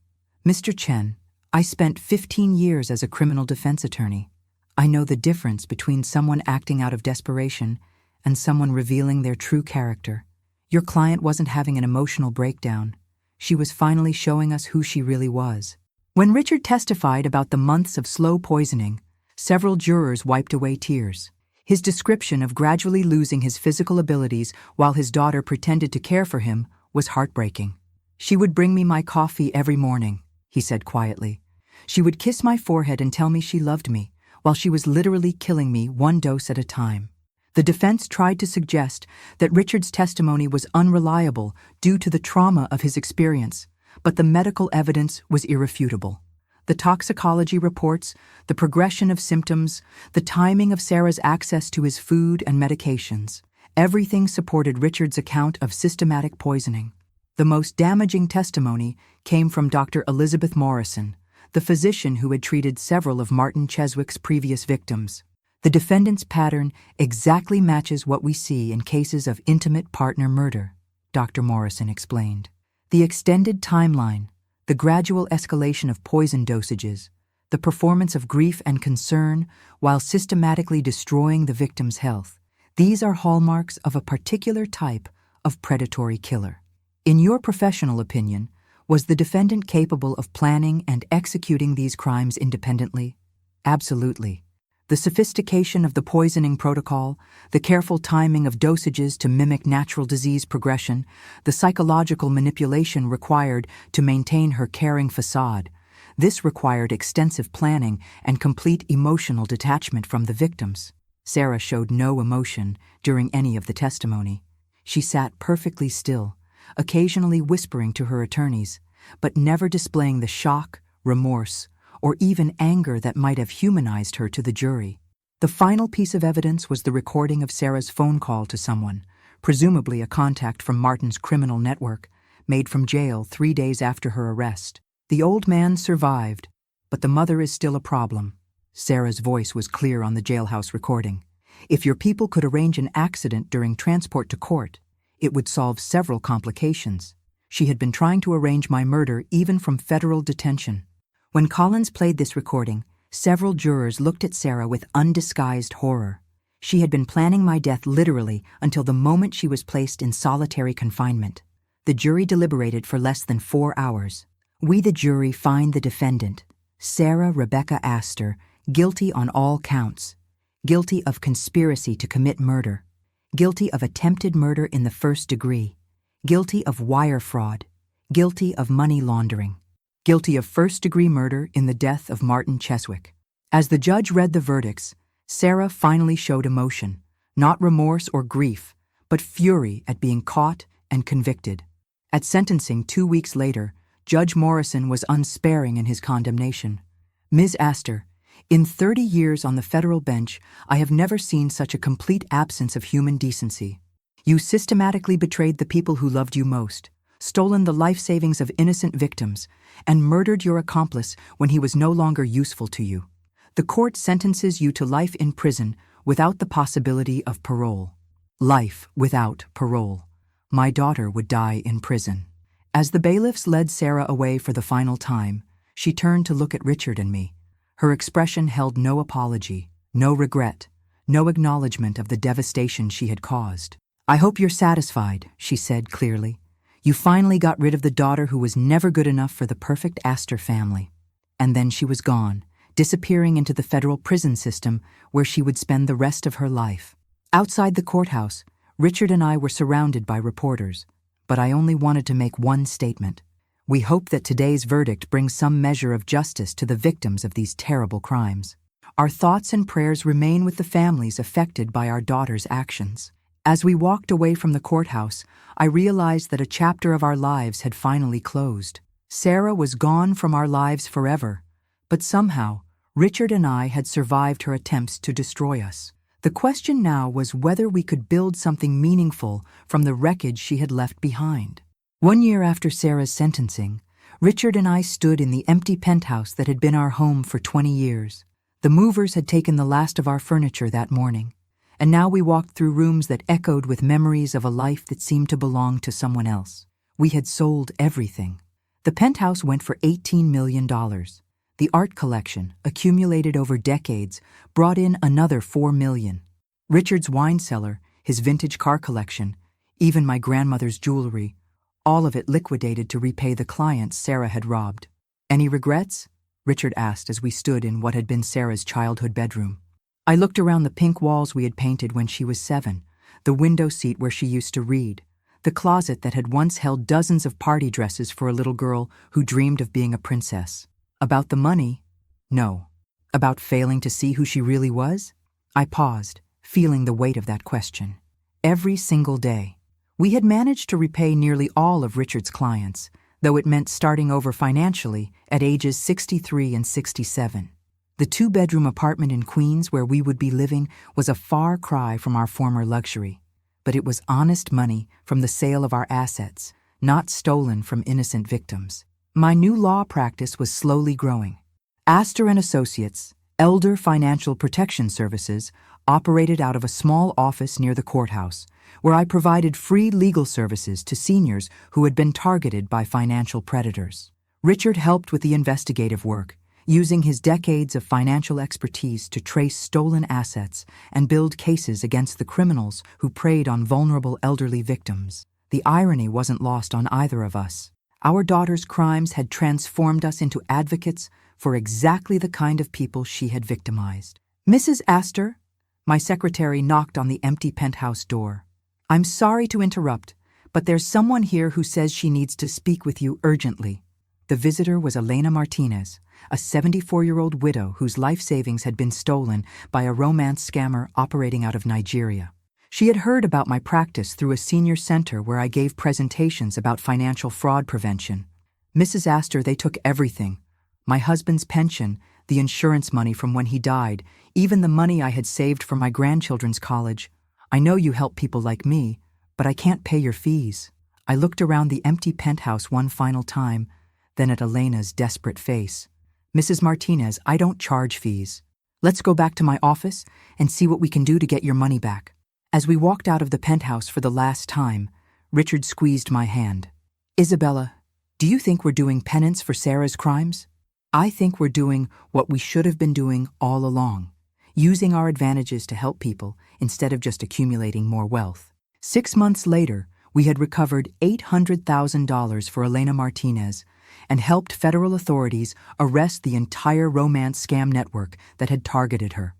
"Mr. Chen, I spent 15 years as a criminal defense attorney. I know the difference between someone acting out of desperation and someone revealing their true character. Your client wasn't having an emotional breakdown. She was finally showing us who she really was." When Richard testified about the months of slow poisoning, several jurors wiped away tears. His description of gradually losing his physical abilities while his daughter pretended to care for him was heartbreaking. "She would bring me my coffee every morning," he said quietly. "She would kiss my forehead and tell me she loved me, while she was literally killing me one dose at a time." The defense tried to suggest that Richard's testimony was unreliable due to the trauma of his experience, but the medical evidence was irrefutable. The toxicology reports, the progression of symptoms, the timing of Sarah's access to his food and medications, everything supported Richard's account of systematic poisoning. The most damaging testimony came from Dr. Elizabeth Morrison, the physician who had treated several of Martin Cheswick's previous victims. "The defendant's pattern exactly matches what we see in cases of intimate partner murder," Dr. Morrison explained. "The extended timeline, the gradual escalation of poison dosages, the performance of grief and concern while systematically destroying the victim's health, these are hallmarks of a particular type of predatory killer." In your professional opinion, was the defendant capable of planning and executing these crimes independently? Absolutely. The sophistication of the poisoning protocol, the careful timing of dosages to mimic natural disease progression, the psychological manipulation required to maintain her caring facade, this required extensive planning and complete emotional detachment from the victims. Sarah showed no emotion during any of the testimony. She sat perfectly still, occasionally whispering to her attorneys, but never displaying the shock, remorse, or even anger that might have humanized her to the jury. The final piece of evidence was the recording of Sarah's phone call to someone, presumably a contact from Martin's criminal network, made from jail 3 days after her arrest. "The old man survived, but the mother is still a problem." Sarah's voice was clear on the jailhouse recording. "If your people could arrange an accident during transport to court, it would solve several complications. She had been trying to arrange my murder even from federal detention." When Collins played this recording, several jurors looked at Sarah with undisguised horror. She had been planning my death literally until the moment she was placed in solitary confinement. The jury deliberated for less than 4 hours. We, the jury, find the defendant, Sarah Rebecca Astor, guilty on all counts. Guilty of conspiracy to commit murder. Guilty of attempted murder in the first degree. Guilty of wire fraud. Guilty of money laundering. Guilty of first-degree murder in the death of Martin Cheswick. As the judge read the verdicts, Sarah finally showed emotion, not remorse or grief, but fury at being caught and convicted. At sentencing 2 weeks later, Judge Morrison was unsparing in his condemnation. Ms. Astor, in 30 years on the federal bench, I have never seen such a complete absence of human decency. You systematically betrayed the people who loved you most, stolen the life savings of innocent victims, and murdered your accomplice when he was no longer useful to you. The court sentences you to life in prison without the possibility of parole. Life without parole. My daughter would die in prison. As the bailiffs led Sarah away for the final time, she turned to look at Richard and me. Her expression held no apology, no regret, no acknowledgement of the devastation she had caused. I hope you're satisfied, she said clearly. You finally got rid of the daughter who was never good enough for the perfect Astor family. And then she was gone, disappearing into the federal prison system where she would spend the rest of her life. Outside the courthouse, Richard and I were surrounded by reporters, but I only wanted to make one statement. We hope that today's verdict brings some measure of justice to the victims of these terrible crimes. Our thoughts and prayers remain with the families affected by our daughter's actions. As we walked away from the courthouse, I realized that a chapter of our lives had finally closed. Sarah was gone from our lives forever, but somehow, Richard and I had survived her attempts to destroy us. The question now was whether we could build something meaningful from the wreckage she had left behind. 1 year after Sarah's sentencing, Richard and I stood in the empty penthouse that had been our home for 20 years. The movers had taken the last of our furniture that morning, and now we walked through rooms that echoed with memories of a life that seemed to belong to someone else. We had sold everything. The penthouse went for $18 million. The art collection, accumulated over decades, brought in another $4 million. Richard's wine cellar, his vintage car collection, even my grandmother's jewelry, all of it liquidated to repay the clients Sarah had robbed. Any regrets? Richard asked as we stood in what had been Sarah's childhood bedroom. I looked around the pink walls we had painted when she was 7, the window seat where she used to read, the closet that had once held dozens of party dresses for a little girl who dreamed of being a princess. About the money? No. About failing to see who she really was? I paused, feeling the weight of that question. Every single day. We had managed to repay nearly all of Richard's clients, though it meant starting over financially at ages 63 and 67. The 2-bedroom apartment in Queens where we would be living was a far cry from our former luxury, but it was honest money from the sale of our assets, not stolen from innocent victims. My new law practice was slowly growing. Astor & Associates, Elder Financial Protection Services, operated out of a small office near the courthouse, where I provided free legal services to seniors who had been targeted by financial predators. Richard helped with the investigative work, using his decades of financial expertise to trace stolen assets and build cases against the criminals who preyed on vulnerable elderly victims. The irony wasn't lost on either of us. Our daughter's crimes had transformed us into advocates for exactly the kind of people she had victimized. Mrs. Astor, my secretary knocked on the empty penthouse door. I'm sorry to interrupt, but there's someone here who says she needs to speak with you urgently. The visitor was Elena Martinez, a 74-year-old widow whose life savings had been stolen by a romance scammer operating out of Nigeria. She had heard about my practice through a senior center where I gave presentations about financial fraud prevention. Mrs. Astor, they took everything. My husband's pension, the insurance money from when he died, even the money I had saved for my grandchildren's college. I know you help people like me, but I can't pay your fees. I looked around the empty penthouse one final time, then at Elena's desperate face. Mrs. Martinez, I don't charge fees. Let's go back to my office and see what we can do to get your money back. As we walked out of the penthouse for the last time, Richard squeezed my hand. Isabella, do you think we're doing penance for Sarah's crimes? I think we're doing what we should have been doing all along, using our advantages to help people instead of just accumulating more wealth. 6 months later, We had recovered $800,000 for Elena Martinez and helped federal authorities arrest the entire romance scam network that had targeted her.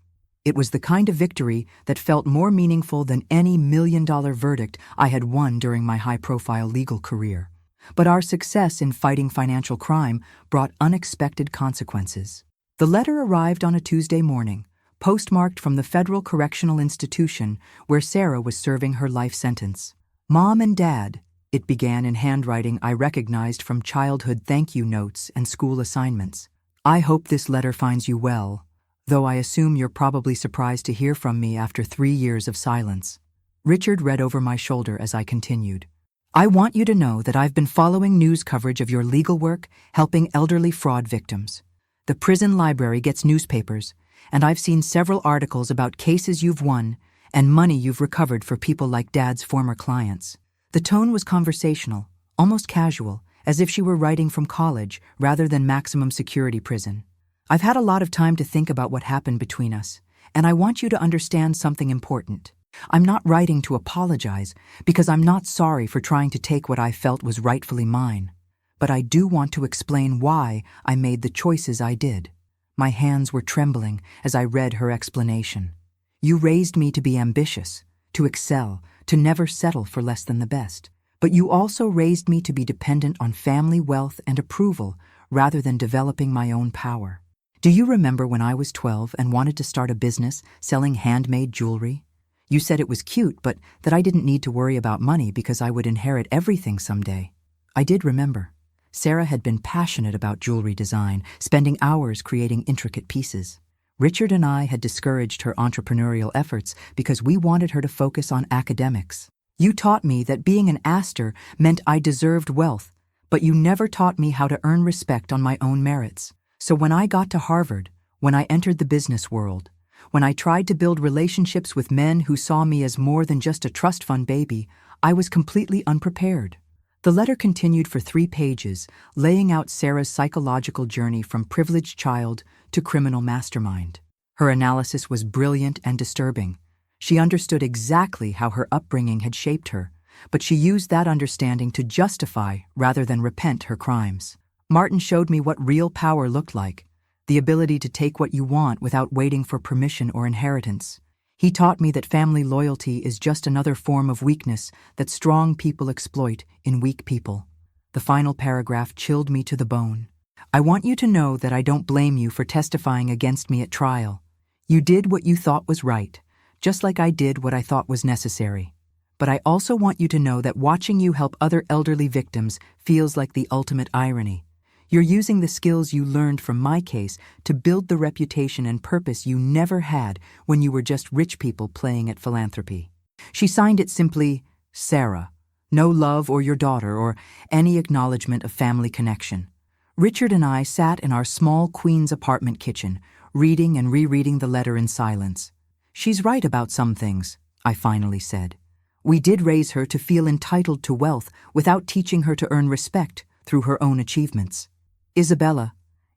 It was the kind of victory that felt more meaningful than any million-dollar verdict I had won during my high-profile legal career. But our success in fighting financial crime brought unexpected consequences. The letter arrived on a Tuesday morning, postmarked from the Federal Correctional Institution where Sarah was serving her life sentence. "Mom and Dad," it began in handwriting I recognized from childhood thank you notes and school assignments. "I hope this letter finds you well, though I assume you're probably surprised to hear from me after 3 years of silence." Richard read over my shoulder as I continued. "I want you to know that I've been following news coverage of your legal work helping elderly fraud victims. The prison library gets newspapers, and I've seen several articles about cases you've won and money you've recovered for people like Dad's former clients." The tone was conversational, almost casual, as if she were writing from college rather than maximum security prison. "I've had a lot of time to think about what happened between us, and I want you to understand something important. I'm not writing to apologize because I'm not sorry for trying to take what I felt was rightfully mine. But I do want to explain why I made the choices I did." My hands were trembling as I read her explanation. "You raised me to be ambitious, to excel, to never settle for less than the best. But you also raised me to be dependent on family wealth and approval rather than developing my own power. Do you remember when I was 12 and wanted to start a business selling handmade jewelry? You said it was cute, but that I didn't need to worry about money because I would inherit everything someday." I did remember. Sarah had been passionate about jewelry design, spending hours creating intricate pieces. Richard and I had discouraged her entrepreneurial efforts because we wanted her to focus on academics. "You taught me that being an Astor meant I deserved wealth, but you never taught me how to earn respect on my own merits. So when I got to Harvard, when I entered the business world, when I tried to build relationships with men who saw me as more than just a trust fund baby, I was completely unprepared." The letter continued for 3 pages, laying out Sarah's psychological journey from privileged child to criminal mastermind. Her analysis was brilliant and disturbing. She understood exactly how her upbringing had shaped her, but she used that understanding to justify rather than repent her crimes. "Martin showed me what real power looked like, the ability to take what you want without waiting for permission or inheritance. He taught me that family loyalty is just another form of weakness that strong people exploit in weak people." The final paragraph chilled me to the bone. "I want you to know that I don't blame you for testifying against me at trial. You did what you thought was right, just like I did what I thought was necessary. But I also want you to know that watching you help other elderly victims feels like the ultimate irony. You're using the skills you learned from my case to build the reputation and purpose you never had when you were just rich people playing at philanthropy." She signed it simply, "Sarah." No love or your daughter or any acknowledgement of family connection. Richard and I sat in our small Queens apartment kitchen, reading and rereading the letter in silence. "She's right about some things," I finally said. "We did raise her to feel entitled to wealth without teaching her to earn respect through her own achievements. Isabella,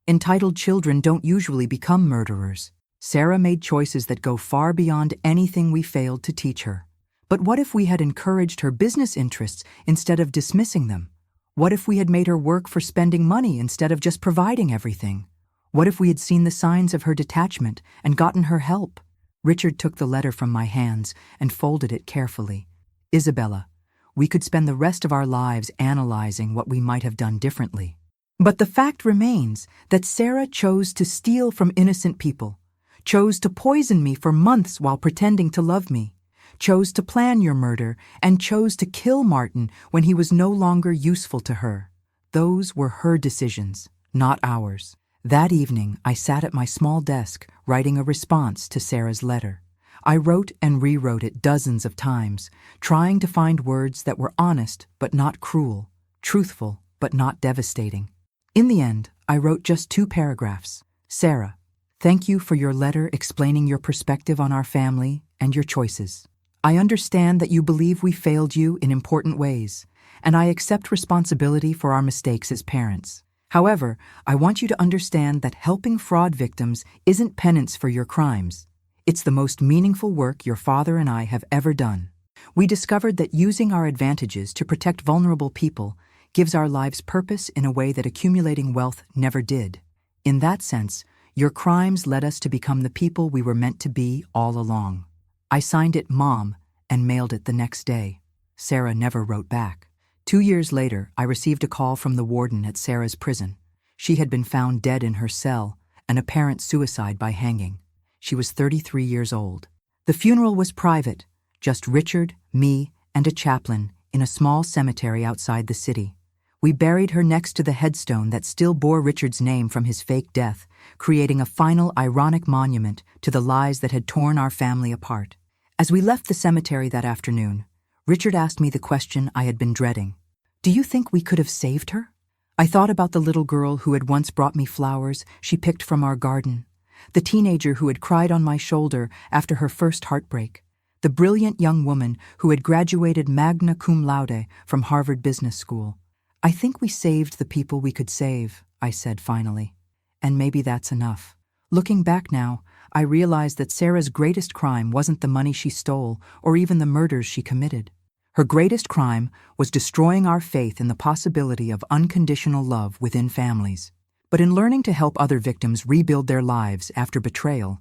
entitled children don't usually become murderers. Sarah made choices that go far beyond anything we failed to teach her. But what if we had encouraged her business interests instead of dismissing them? What if we had made her work for spending money instead of just providing everything? What if we had seen the signs of her detachment and gotten her help?" Richard took the letter from my hands and folded it carefully. "Isabella, we could spend the rest of our lives analyzing what we might have done differently. But the fact remains that Sarah chose to steal from innocent people, chose to poison me for months while pretending to love me, chose to plan your murder, and chose to kill Martin when he was no longer useful to her. Those were her decisions, not ours." That evening, I sat at my small desk writing a response to Sarah's letter. I wrote and rewrote it dozens of times, trying to find words that were honest but not cruel, truthful but not devastating. In the end, I wrote just 2 paragraphs. "Sarah, thank you for your letter explaining your perspective on our family and your choices. I understand that you believe we failed you in important ways, and I accept responsibility for our mistakes as parents. However, I want you to understand that helping fraud victims isn't penance for your crimes. It's the most meaningful work your father and I have ever done. We discovered that using our advantages to protect vulnerable people gives our lives purpose in a way that accumulating wealth never did. In that sense, your crimes led us to become the people we were meant to be all along. I signed it Mom and mailed it the next day. Sarah never wrote back. 2 years later, I received a call from the warden at Sarah's prison. She had been found dead in her cell, an apparent suicide by hanging. She was 33 years old. The funeral was private, just Richard, me, and a chaplain in a small cemetery outside the city. We buried her next to the headstone that still bore Richard's name from his fake death, creating a final ironic monument to the lies that had torn our family apart. As we left the cemetery that afternoon, Richard asked me the question I had been dreading. Do you think we could have saved her? I thought about the little girl who had once brought me flowers she picked from our garden, the teenager who had cried on my shoulder after her first heartbreak, the brilliant young woman who had graduated magna cum laude from Harvard Business School. I think we saved the people we could save, I said finally. And maybe that's enough. Looking back now, I realized that Sarah's greatest crime wasn't the money she stole or even the murders she committed. Her greatest crime was destroying our faith in the possibility of unconditional love within families. But in learning to help other victims rebuild their lives after betrayal,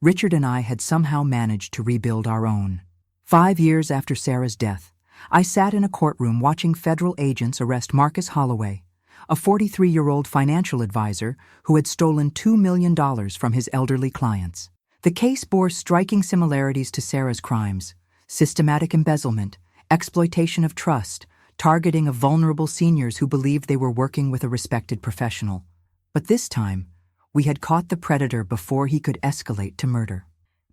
Richard and I had somehow managed to rebuild our own. 5 years after Sarah's death, I sat in a courtroom watching federal agents arrest Marcus Holloway, a 43-year-old financial advisor who had stolen $2 million from his elderly clients. The case bore striking similarities to Sarah's crimes: systematic embezzlement, exploitation of trust, targeting of vulnerable seniors who believed they were working with a respected professional. But this time, we had caught the predator before he could escalate to murder.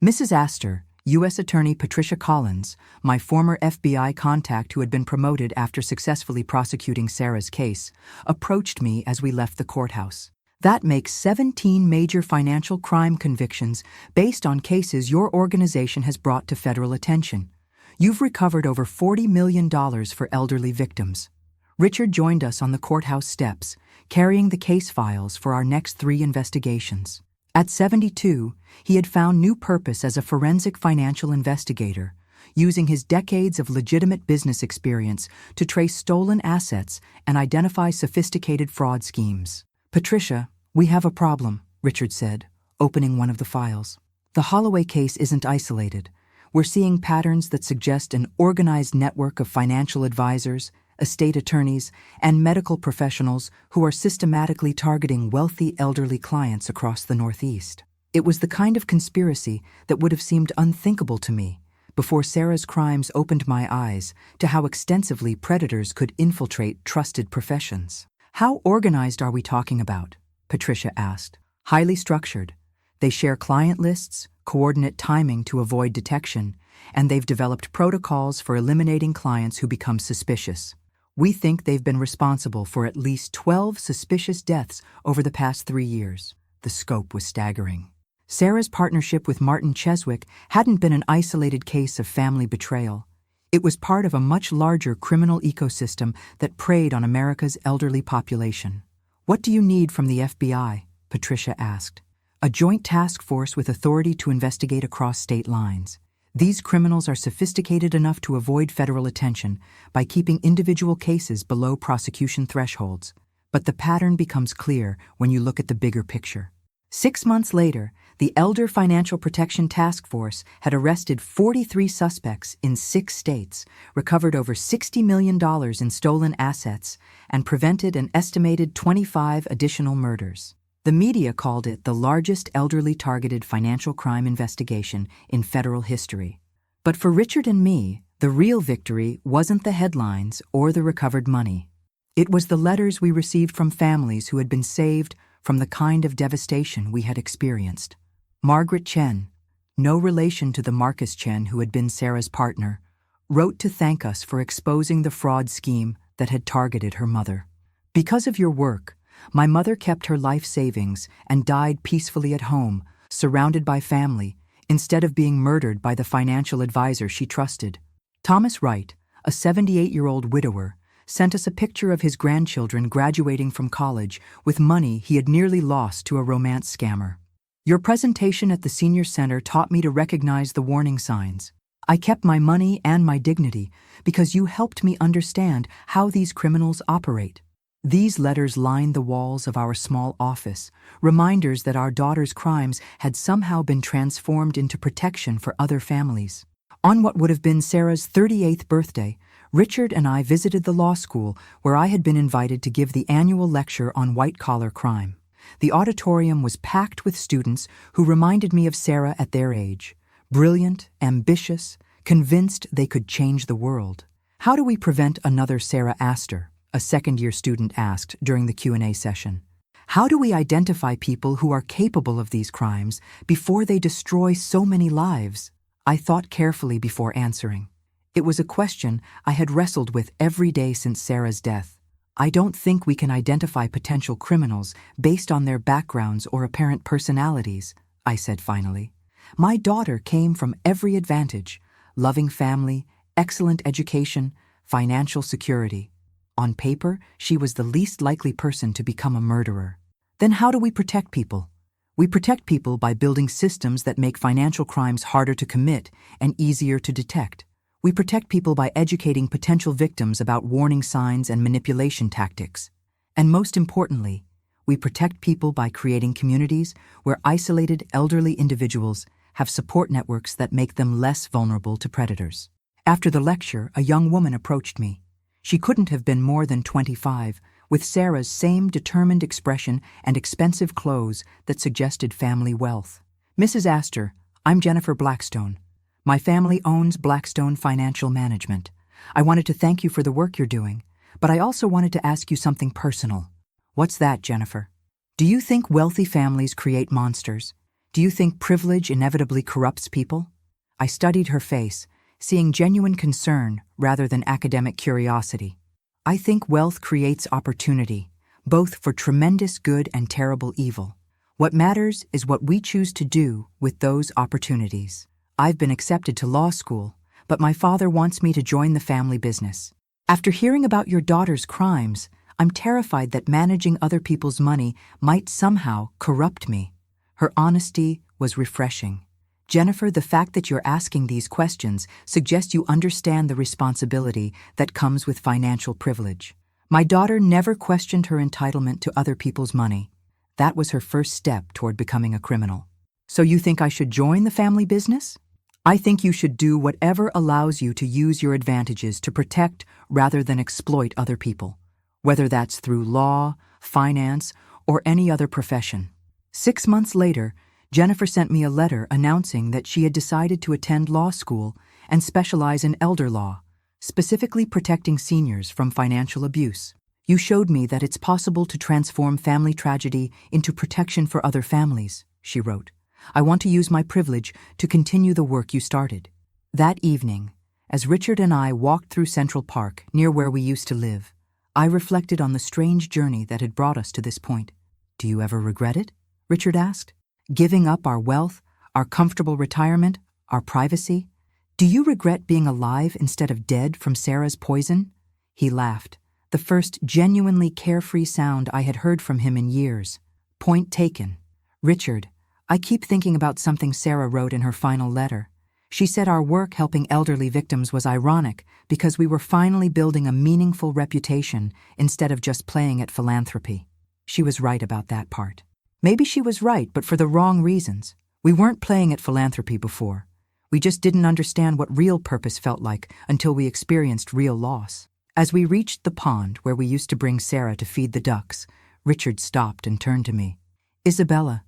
Mrs. Astor, U.S. Attorney Patricia Collins, my former FBI contact who had been promoted after successfully prosecuting Sarah's case, approached me as we left the courthouse. That makes 17 major financial crime convictions based on cases your organization has brought to federal attention. You've recovered over $40 million for elderly victims. Richard joined us on the courthouse steps, carrying the case files for our next 3 investigations. At 72, he had found new purpose as a forensic financial investigator, using his decades of legitimate business experience to trace stolen assets and identify sophisticated fraud schemes. Patricia, we have a problem, Richard said, opening one of the files. The Holloway case isn't isolated. We're seeing patterns that suggest an organized network of financial advisors, estate attorneys, and medical professionals who are systematically targeting wealthy elderly clients across the Northeast. It was the kind of conspiracy that would have seemed unthinkable to me before Sarah's crimes opened my eyes to how extensively predators could infiltrate trusted professions. How organized are we talking about? Patricia asked. Highly structured. They share client lists, coordinate timing to avoid detection, and they've developed protocols for eliminating clients who become suspicious. We think they've been responsible for at least 12 suspicious deaths over the past 3 years. The scope was staggering. Sarah's partnership with Martin Cheswick hadn't been an isolated case of family betrayal. It was part of a much larger criminal ecosystem that preyed on America's elderly population. What do you need from the FBI? Patricia asked. A joint task force with authority to investigate across state lines. These criminals are sophisticated enough to avoid federal attention by keeping individual cases below prosecution thresholds. But the pattern becomes clear when you look at the bigger picture. 6 months later, the Elder Financial Protection Task Force had arrested 43 suspects in 6 states, recovered over $60 million in stolen assets, and prevented an estimated 25 additional murders. The media called it the largest elderly targeted financial crime investigation in federal history. But for Richard and me, the real victory wasn't the headlines or the recovered money. It was the letters we received from families who had been saved from the kind of devastation we had experienced. Margaret Chen, no relation to the Marcus Chen who had been Sarah's partner, wrote to thank us for exposing the fraud scheme that had targeted her mother. Because of your work, my mother kept her life savings and died peacefully at home, surrounded by family, instead of being murdered by the financial advisor she trusted. Thomas Wright, a 78-year-old widower, sent us a picture of his grandchildren graduating from college with money he had nearly lost to a romance scammer. Your presentation at the Senior Center taught me to recognize the warning signs. I kept my money and my dignity because you helped me understand how these criminals operate. These letters lined the walls of our small office, reminders that our daughter's crimes had somehow been transformed into protection for other families. On what would have been Sarah's 38th birthday, Richard and I visited the law school where I had been invited to give the annual lecture on white-collar crime. The auditorium was packed with students who reminded me of Sarah at their age. Brilliant, ambitious, convinced they could change the world. How do we prevent another Sarah Astor? A second-year student asked during the Q&A session. How do we identify people who are capable of these crimes before they destroy so many lives? I thought carefully before answering. It was a question I had wrestled with every day since Sarah's death. I don't think we can identify potential criminals based on their backgrounds or apparent personalities, I said finally. My daughter came from every advantage: loving family, excellent education, financial security. On paper, she was the least likely person to become a murderer. Then how do we protect people? We protect people by building systems that make financial crimes harder to commit and easier to detect. We protect people by educating potential victims about warning signs and manipulation tactics. And most importantly, we protect people by creating communities where isolated elderly individuals have support networks that make them less vulnerable to predators. After the lecture, a young woman approached me. She couldn't have been more than 25, with Sarah's same determined expression and expensive clothes that suggested family wealth. Mrs. Astor, I'm Jennifer Blackstone. My family owns Blackstone Financial Management. I wanted to thank you for the work you're doing, but I also wanted to ask you something personal. What's that, Jennifer? Do you think wealthy families create monsters? Do you think privilege inevitably corrupts people? I studied her face, seeing genuine concern rather than academic curiosity. I think wealth creates opportunity, both for tremendous good and terrible evil. What matters is what we choose to do with those opportunities. I've been accepted to law school, but my father wants me to join the family business. After hearing about your daughter's crimes, I'm terrified that managing other people's money might somehow corrupt me. Her honesty was refreshing. Jennifer, the fact that you're asking these questions suggests you understand the responsibility that comes with financial privilege. My daughter never questioned her entitlement to other people's money. That was her first step toward becoming a criminal. So you think I should join the family business? I think you should do whatever allows you to use your advantages to protect rather than exploit other people, whether that's through law, finance, or any other profession. 6 months later, Jennifer sent me a letter announcing that she had decided to attend law school and specialize in elder law, specifically protecting seniors from financial abuse. You showed me that it's possible to transform family tragedy into protection for other families, she wrote. I want to use my privilege to continue the work you started. That evening, as Richard and I walked through Central Park, near where we used to live, I reflected on the strange journey that had brought us to this point. Do you ever regret it? Richard asked. Giving up our wealth, our comfortable retirement, our privacy? Do you regret being alive instead of dead from Sarah's poison? He laughed, the first genuinely carefree sound I had heard from him in years. Point taken. Richard, I keep thinking about something Sarah wrote in her final letter. She said our work helping elderly victims was ironic because we were finally building a meaningful reputation instead of just playing at philanthropy. She was right about that part. Maybe she was right, but for the wrong reasons. We weren't playing at philanthropy before. We just didn't understand what real purpose felt like until we experienced real loss. As we reached the pond where we used to bring Sarah to feed the ducks, Richard stopped and turned to me. Isabella,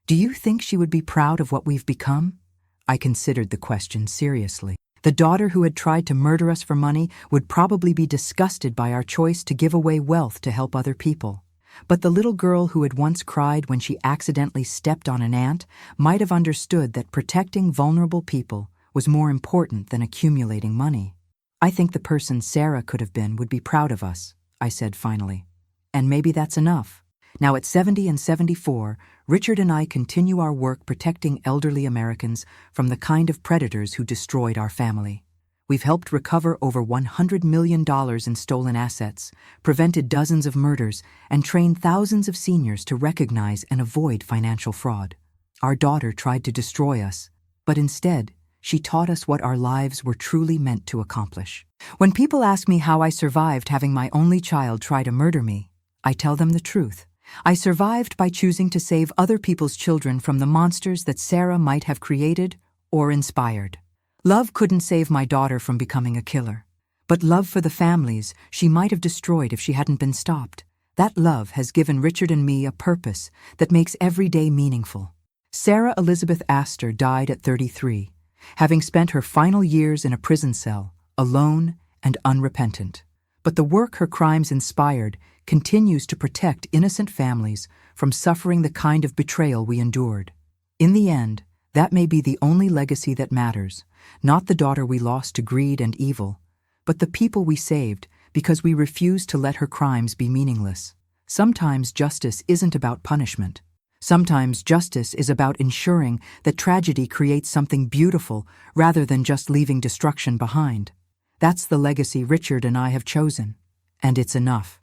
do you think she would be proud of what we've become? I considered the question seriously. The daughter who had tried to murder us for money would probably be disgusted by our choice to give away wealth to help other people. But the little girl who had once cried when she accidentally stepped on an ant might have understood that protecting vulnerable people was more important than accumulating money. I think the person Sarah could have been would be proud of us, I said finally. And maybe that's enough. Now at 70 and 74, Richard and I continue our work protecting elderly Americans from the kind of predators who destroyed our family. We've helped recover over $100 million in stolen assets, prevented dozens of murders, and trained thousands of seniors to recognize and avoid financial fraud. Our daughter tried to destroy us, but instead, She taught us what our lives were truly meant to accomplish. When people ask me how I survived having my only child try to murder me, I tell them the truth. I survived by choosing to save other people's children from the monsters that Sarah might have created or inspired. Love couldn't save my daughter from becoming a killer, but love for the families she might have destroyed if she hadn't been stopped. That love has given Richard and me a purpose that makes every day meaningful. Sarah Elizabeth Astor died at 33, having spent her final years in a prison cell, alone and unrepentant. But the work her crimes inspired continues to protect innocent families from suffering the kind of betrayal we endured. In the end, that may be the only legacy that matters, not the daughter we lost to greed and evil, but the people we saved because we refused to let her crimes be meaningless. Sometimes justice isn't about punishment. Sometimes justice is about ensuring that tragedy creates something beautiful rather than just leaving destruction behind. That's the legacy Richard and I have chosen, and it's enough.